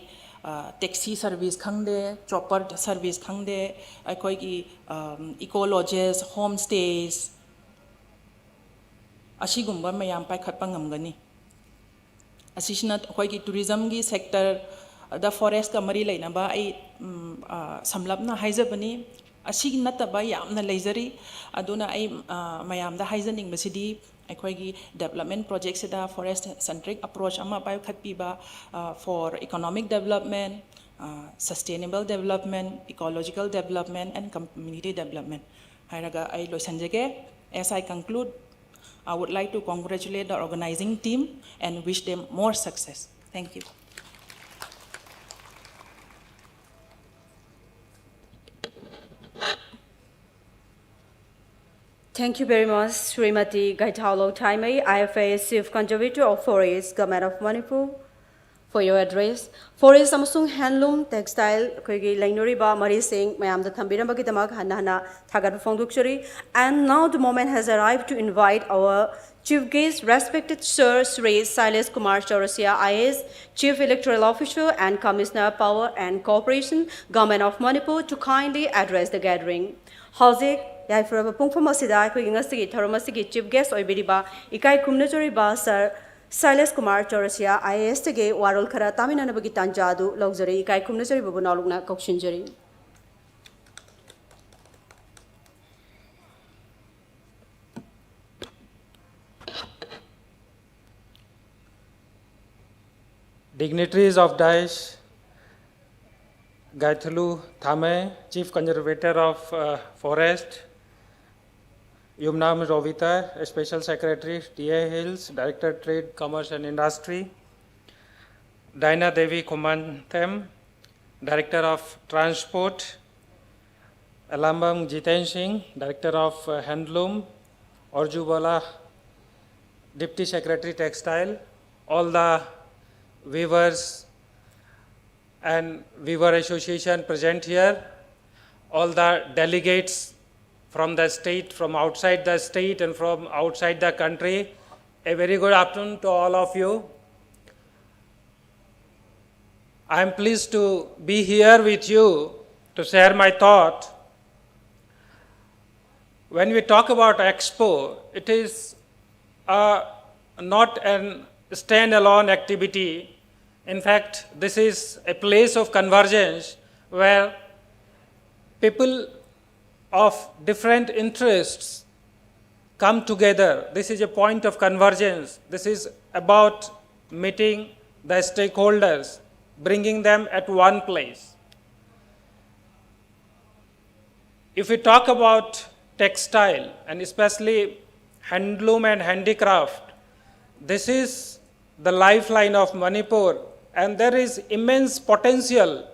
ꯇꯦꯛꯁꯤ ꯁꯔꯚꯤꯁ ꯈꯪꯗꯦ ꯆꯣꯄꯔ ꯁꯔꯚꯤꯁ ꯈꯪꯗꯦ ꯑꯩꯈꯣꯏꯒꯤ ꯏꯀꯣ ꯂꯣꯖꯦꯁ ꯍꯣꯝ ꯁ꯭ꯇꯦꯁ ꯑꯁꯤꯒꯨꯝꯕ ꯃꯌꯥꯝ ꯄꯥꯏꯈꯠꯄ ꯉꯝꯒꯅꯤ ꯑꯁꯤꯁꯤꯅ ꯑꯩꯈꯣꯏꯒꯤ ꯇꯨꯔꯤꯖꯝꯒꯤ ꯁꯦꯛꯇꯔꯗ ꯐꯣꯔꯦꯁꯀ ꯃꯔꯤ ꯂꯩꯅꯕ ꯑꯩ ꯁꯝꯂꯞꯅ ꯍꯥꯏꯖꯕꯅꯤ ꯑꯁꯤꯒꯤ ꯅꯠꯇꯕ ꯌꯥꯝꯅ ꯂꯩꯖꯔꯤ ꯑꯗꯨꯅ ꯑꯩ ꯃꯌꯥꯝꯗ ꯍꯥꯏꯖꯅꯤꯡꯕꯁꯤꯗꯤ ꯑꯩꯈꯣꯏꯒꯤ ꯗꯦꯕꯂꯞꯃꯦꯟ ꯄ꯭ꯔꯣꯖꯦꯛꯁꯤꯗ ꯐꯣꯔꯦꯁ ꯁꯦꯟꯇ꯭ꯔꯤꯛ ꯑꯄ꯭ꯔꯣꯆ ꯑꯃ ꯄꯥꯏꯈꯠꯄꯤꯕ for economic development sustainable development, ecological development, and community development. Hairaga ay loisanjage. As I conclude, I would like to congratulate the organizing team and wish them more success. Thank you. Thank you very much, Srimati Gaitalo Taimei, IFA Chief Conservator of Forest, Government of Manipur, for your address. Forest amasung handloom, textile, koigi lainoriba marising, mayam da thambirambagi damak hana thagat fongdukchuri. And now the moment has arrived to invite our Chief Guest, respected Sir Sri Silas Kumar Chaurasia, IAS, Chief Electoral Officer and Commissioner Power and Cooperation, Government of Manipur, to kindly address the gathering. Howzik, Yaifuraba Pungfamasida, Kuingasigi, Taramasigi, Chief Guest Oibiriba, Ikai Kumnajoriba, Sir Silas Kumar Chaurasia, IAS Tige, Warol Kara, Taminanabagi Tanjadu, Luxury, Ikai Kumnajori Babunaluna, Kokshinjari. Dignitaries of Daesh, Gaithulu Thame, Chief Conservator of Forest, Yumnam Rovita, Special Secretary, TA Hills, Director Trade, Commerce and Industry, Daina Devi Kumantem, Director of Transport, Alambam Jiten Singh, Director of Handloom, Orju Bala, Deputy Secretary Textile, all the weavers and weaver association present here, all the delegates from the state, from outside the state and from outside the country, a very good afternoon to all of you. I am pleased to be here with you to share my thought. When we talk about Expo, it is not an standalone activity. In fact, this is a place of convergence where people of different interests come together. This is a point of convergence. This is about meeting the stakeholders, bringing them at one place. If we talk about textile, and especially handloom and handicraft, this is the lifeline of Manipur, and there is immense potential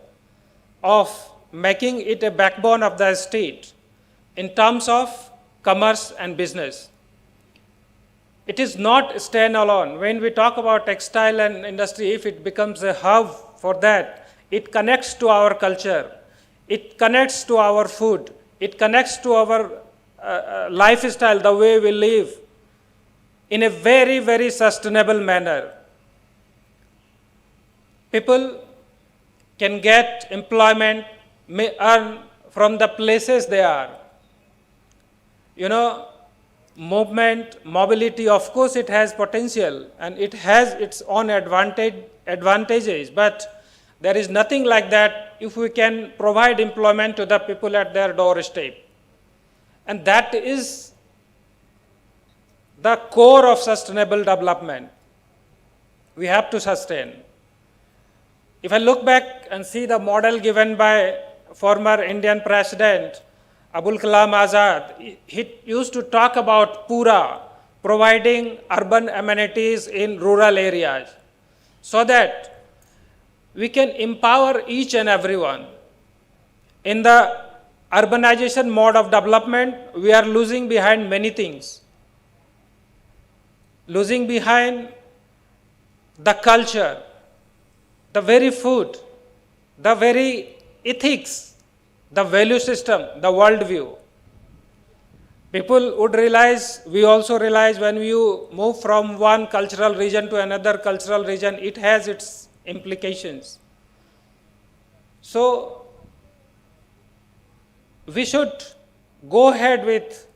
of making it a backbone of the state in terms of commerce and business. It is not standalone. When we talk about textile and industry, if it becomes a hub for that, it connects to our culture. it connects to our food, it connects to our lifestyle, the way we live, in a very, very sustainable manner. People can get employment, may earn from the places they are. You know, movement, mobility, of course it has potential and it has its own advantages, but there is nothing like that if we can provide employment to the people at their doorstep. And that is the core of sustainable development. We have to sustain. If I look back and see the model given by former Indian President Abul Kalam Azad, he used to talk about Pura, providing urban amenities in rural areas, so that we can empower each and everyone. In the urbanization mode of development, we are losing behind many things. Losing behind the culture, the very food, the very ethics, the value system, the worldview. People would realize, we also realize when you move from one cultural region to another cultural region, it has its implications. So, we should go ahead with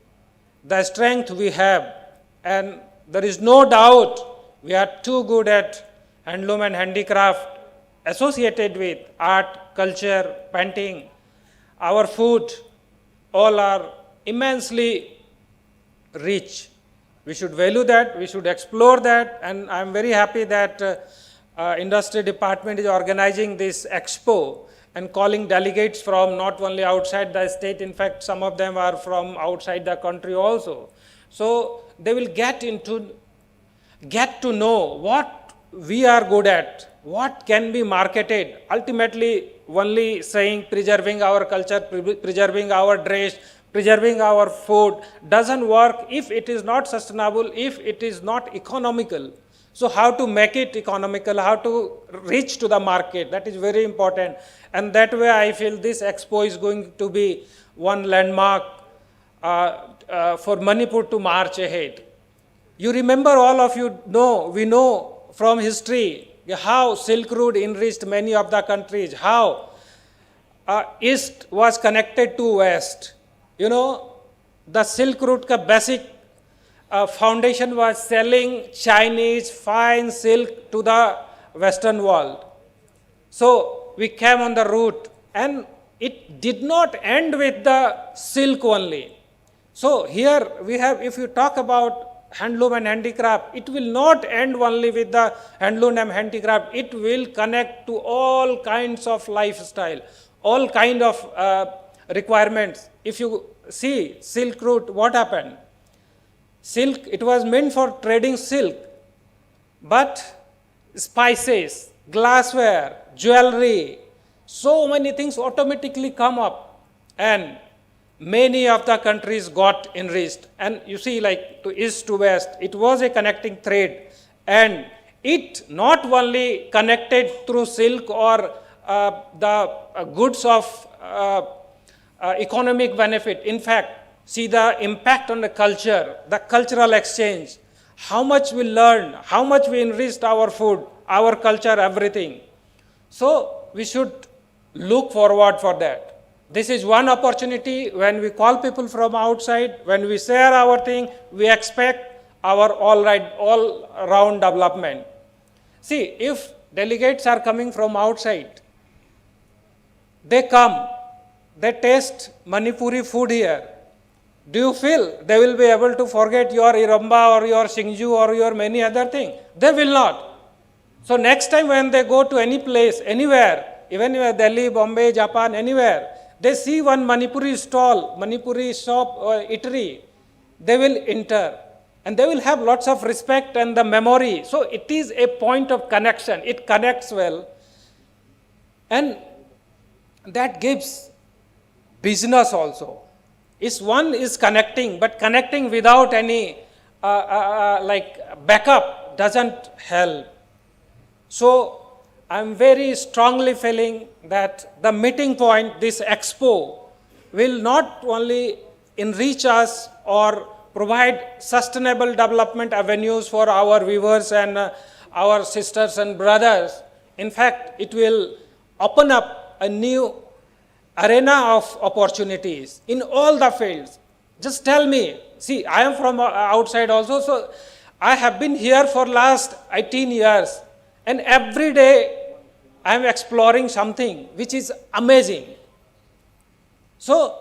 the strength we have, and there is no doubt we are too good at handloom and handicraft associated with art, culture, painting. Our food, all are immensely rich. We should value that, we should explore that, and I'm very happy that industry department is organizing this expo and calling delegates from not only outside the state, in fact some of them are from outside the country also. So they will get to know what we are good at, what can be marketed. Ultimately, only saying preserving our culture, preserving our dress, preserving our food doesn't work if it is not sustainable, if it is not economical. So how to make it economical, how to reach to the market, that is very important. And that way I feel this expo is going to be one landmark for Manipur to march ahead. You remember, all of you know, we know from history how Silk Road enriched many of the countries, how East was connected to West. You know, the Silk Road ka basic foundation was selling Chinese fine silk to the Western world. So we came on the route, and it did not end with the silk only. So here we have, if you talk about handloom and handicraft, it will not end only with the handloom and handicraft. It will connect to all kinds of lifestyle, all kind of requirements. If you see Silk Route, what happened? Silk, it was meant for trading silk, but spices, glassware, jewelry, so many things automatically come up, and many of the countries got enriched. And you see, like to east to west, it was a connecting thread, and it not only connected through silk or the goods of economic benefit. In fact, see the impact on the culture, the cultural exchange, how much we learned, how much we enriched our food, our culture, everything. So we should look forward for that. This is one opportunity. When we call people from outside, when we share our thing, we expect our all-round development. See, if delegates are coming from outside, they come, they taste Manipuri food here. Do you feel they will be able to forget your Iramba or your Singju or your many other thing? They will not. So next time when they go to any place, anywhere, even Delhi, Bombay, Japan, anywhere, they see one Manipuri stall, Manipuri shop or eatery, they will enter. And they will have lots of respect and the memory. So it is a point of connection. It connects well. And that gives business also. One is connecting, but connecting without any like backup doesn't help. So I'm very strongly feeling that the meeting point, this expo, will not only enrich us or provide sustainable development avenues for our viewers and our sisters and brothers. In fact, it will open up a new arena of opportunities in all the fields. Just tell me, see, I am from outside also, so I have been here for last 18 years, and every day I am exploring something which is amazing. So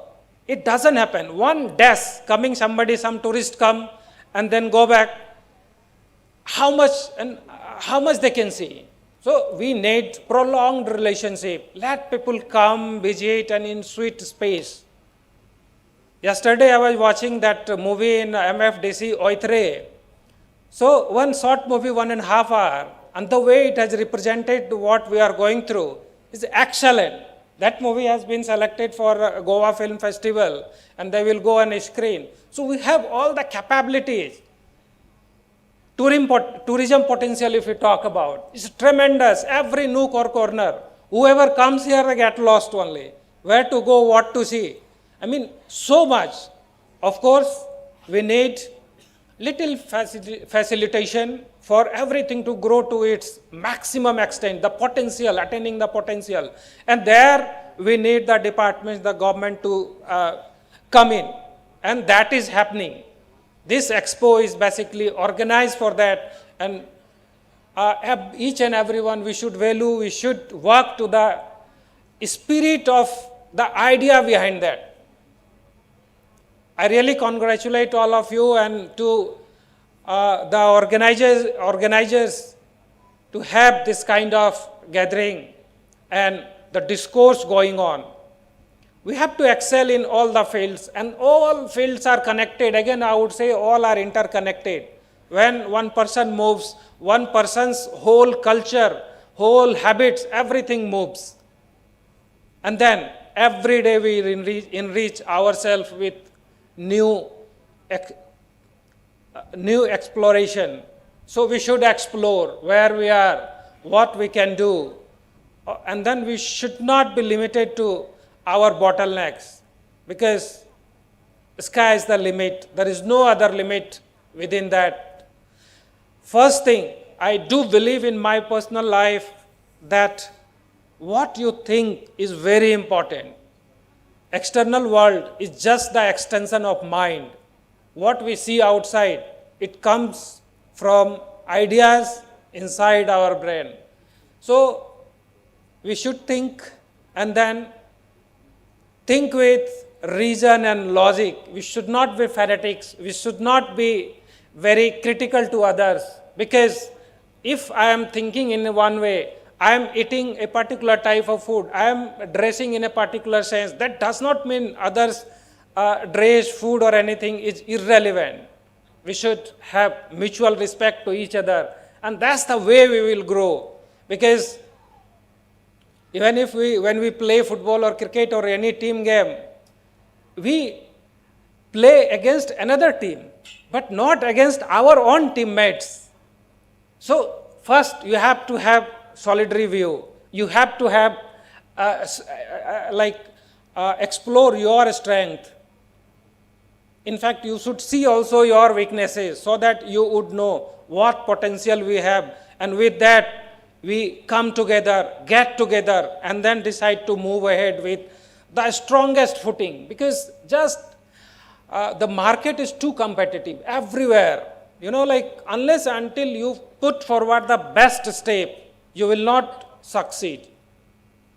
it doesn't happen. One desk coming, somebody, some tourist come and then go back. How much they can see? So we need prolonged relationship. Let people come, visit, and in sweet space. Yesterday I was watching that movie in MFDC Oitre. So one short movie, 1.5 hours, and the way it has represented what we are going through is excellent. That movie has been selected for Goa Film Festival, and they will go on a screen. So we have all the capabilities. Tourism potential, if we talk about, is tremendous. Every nook or corner. Whoever comes here get lost only. Where to go, what to see. I mean, so much. Of course, we need little facilitation for everything to grow to its maximum extent, the potential, attaining the potential. And there we need the departments, the government to come in. And that is happening. This expo is basically organized for that, and each and everyone we should value, we should work to the spirit of the idea behind that. I really congratulate all of you and to the organizers to have this kind of gathering and the discourse going on. We have to excel in all the fields, and all fields are connected. Again, I would say all are interconnected. When one person moves, one person's whole culture, whole habits, everything moves. And then every day we enrich ourselves with new exploration. So we should explore where we are, what we can do, and then we should not be limited to our bottlenecks, because the sky is the limit. There is no other limit within that. First thing, I do believe in my personal life that what you think is very important. External world is just the extension of mind. What we see outside, it comes from ideas inside our brain. So we should think, and then think with reason and logic. We should not be fanatics. We should not be very critical to others, because if I am thinking in one way, I am eating a particular type of food, I am dressing in a particular sense, that does not mean others' dress, food or anything is irrelevant. We should have mutual respect to each other, and that's the way we will grow. Because even if when we play football or cricket or any team game, we play against another team, but not against our own teammates. So first you have to have solid review. You have to have explore your strength. In fact, you should see also your weaknesses so that you would know what potential we have, and with that we come together, get together, and then decide to move ahead with the strongest footing. Because just the market is too competitive everywhere. You know, like unless until you put forward the best step, you will not succeed.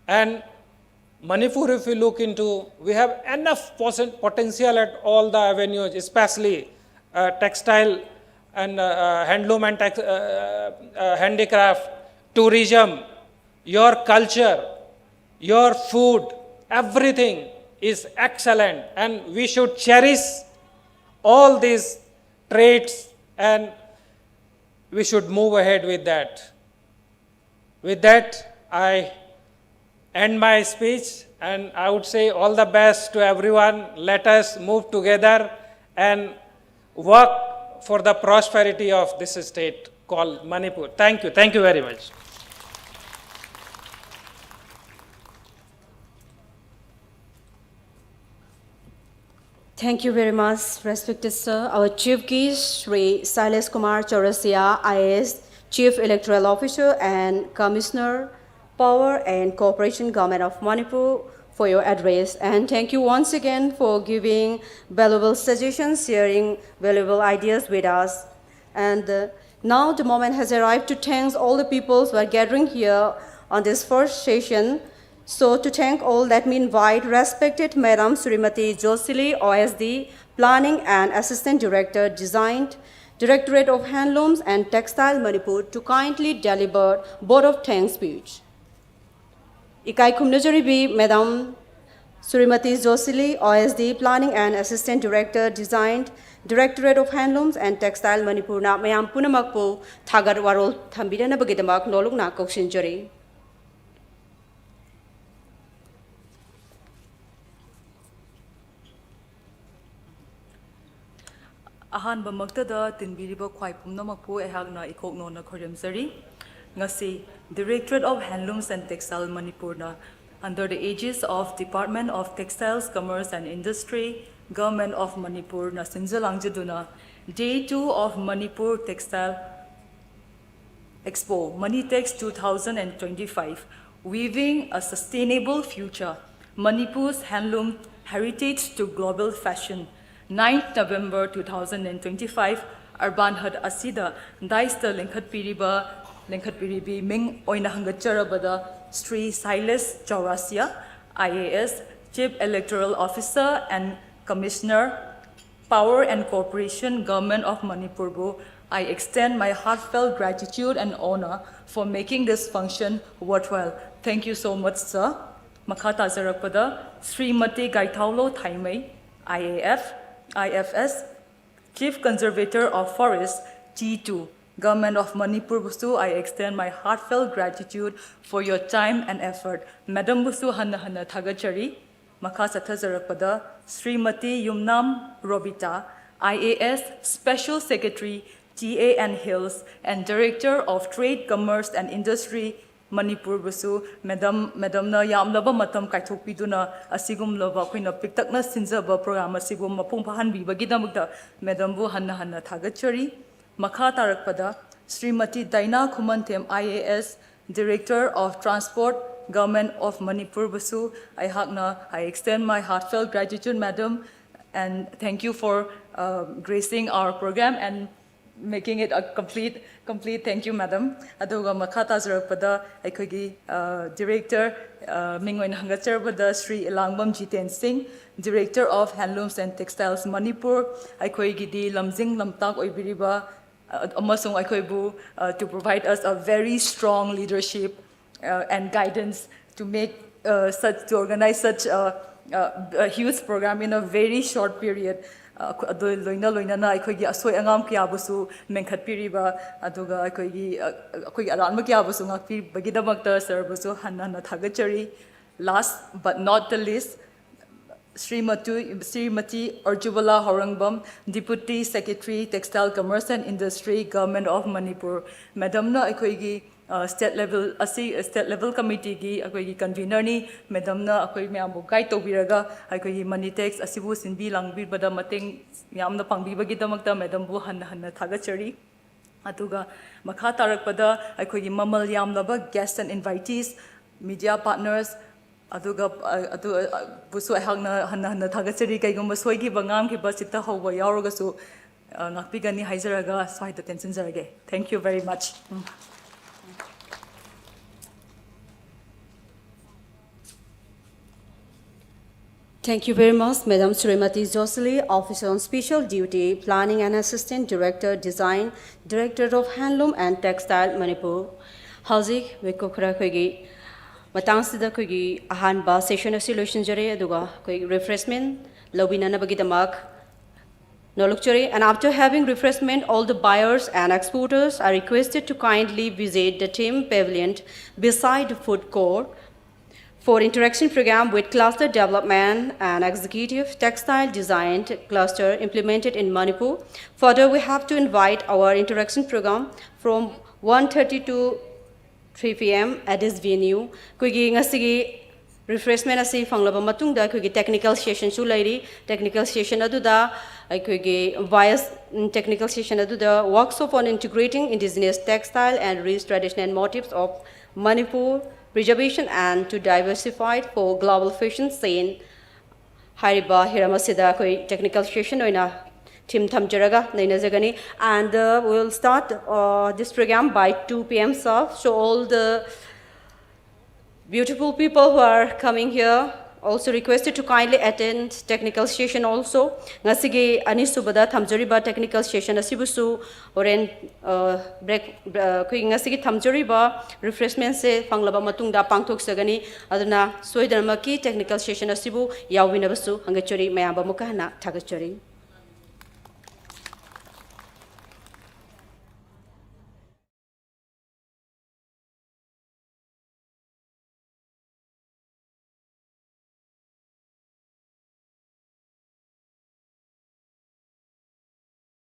And Manipur, if we look into, we have enough potential at all the avenues, especially textile and handloom and handicraft, tourism, your culture, your food, everything is excellent, and we should cherish all these traits, and we should move ahead with that. With that, I end my speech, and I would say all the best to everyone. Let us move together and work for the prosperity of this state called Manipur. Thank you. Thank you very much. Thank you very much, respected sir. Our chief guest, Sri Silas Kumar Chaurasia, IAS, Chief Electoral Officer and Commissioner, Power and Cooperation Government of Manipur, for your address. And thank you once again for giving valuable suggestions, sharing valuable ideas with us. And now the moment has arrived to thank all the people who are gathering here on this first session. So to thank all, let me invite respected Madam Srimati Josili, OSD, Planning and Assistant Director, Design, Directorate of Handlooms and Textile, Manipur, to kindly deliver vote of thanks speech. Ikai Kumnajaribi, Madam Srimati Josili, OSD, Planning and Assistant Director, Design, Directorate of Handlooms and Textile, Manipur, na mayam punamakpo thagar warol thambidana bagidamak nolok na kokshinjari. Ahanba magtada tinbiriba khwai pumnamakpu ehagna ikoknona khoremsari ngasi Directorate of Handlooms and Textile Manipurna under the aegis of Department of Textiles, Commerce and Industry, Government of Manipur na sinjalangjaduna Day 2 of Manipur Textile Expo MANITEX 2025 Weaving a Sustainable Future Manipur's Handloom Heritage to Global Fashion 9th November 2025, Urban Hut Asida, Daista Linkhat Piribi Ming Oina Hangacherabada, Sri Silas Chaurasia, IAS, Chief Electoral Officer and Commissioner, Power and Cooperation, Government of Manipur. I extend my heartfelt gratitude and honor for making this function worthwhile. Thank you so much, sir. Makata Zarapada, Srimati Gaitaulo Thaimei, IFS, Chief Conservator of Forests, T2, Government of Manipur Busu, I extend my heartfelt gratitude for your time and effort. Madam Busu Hanna Thagachari, Makasatha Zarapada, Srimati Yumnam Robita, IAS Special Secretary, TA and Hills, and Director of Trade, Commerce and Industry, Manipur Busu, Madam na yamlaba matam kaithokpiduna asigum laba akoina piktakna sinjaba program asigum mapung pahanbibagidamukta Madam bu hanna thagachari makha tarakpada Srimati Daina Khumantem IAS Director of Transport Government of Manipur Busu I extend my heartfelt gratitude, Madam, and thank you for gracing our program and making it a complete. Thank you, Madam. Aduga makata zarakpada aikogi Director Mingwen Hangacherbada Sri Elangbam Jiten Singh, Director of Handlooms and Textiles Manipur, aikogi di lamjing lamtak oibiriba amasung aikoibu to provide us a very strong leadership and guidance to organize such a huge program in a very short period. Loina na aikogi asoi angam kyabusu menkhatpiriba aduga aikogi aranma kyabusu ngakpi bagidamakta serbusu hanna thagachari. Last but not the least, Srimati Arjubala Horangbam, Deputy Secretary, Textile, Commerce and Industry, Government of Manipur. Madam na aikogi state level committee gi akoigi convener ni Madam na akoi myam guide tobiraga akoigi MANITEX asibu sinbi langbir bada mateng yamna pangbi bagi damakta Madam bu hanna thagachari atuga makha tarakpada akoigi mamal yamlaba guests and invitees, media partners aduga busu ahagna hanna thagachari kaigumba soigi bangam ki basita hoba yauraga su ngakpigani haizaraga swaita tension zarage. Thank you very much. Thank you very much, Madam Srimati Josili, Officer on Special Duty, Planning and Assistant Director, Design, Director of Handloom and Textile, Manipur. Hauzik, Wikokra Kogi, Matangsida Kogi, Ahanba, Session of Solution Jare, Aduga, Kogi, refreshment, Lobinana Bagidamak, Nolokchari, and after having refreshment, all the buyers and exporters are requested to kindly visit the team pavilion beside the food court for interaction program with cluster development and executive textile design cluster implemented in Manipur. Further, we have to invite our interaction program from 1:30 to 3 p.m. at this venue. Kuigi ngasigi refreshment asi fanglaba matungda aikogi technical session su lairi technical session aduda aikogi bias technical session aduda workshop on integrating indigenous textile and rich tradition and motifs of Manipur preservation and to diversify for global fashion scene hariba hiramasida koi technical session oina team thamjaraga nainajagani and we will start this program by 2 p.m. So all the beautiful people who are coming here also requested to kindly attend technical session also. Ngasigi anisubada thamjariba technical session asibusu oren break kui ngasigi thamjariba refreshment se panglaba matungda pangthok sagani aduna soidarmaki technical session asibu yawinabasu hangachori mayamba mukahna thagachori.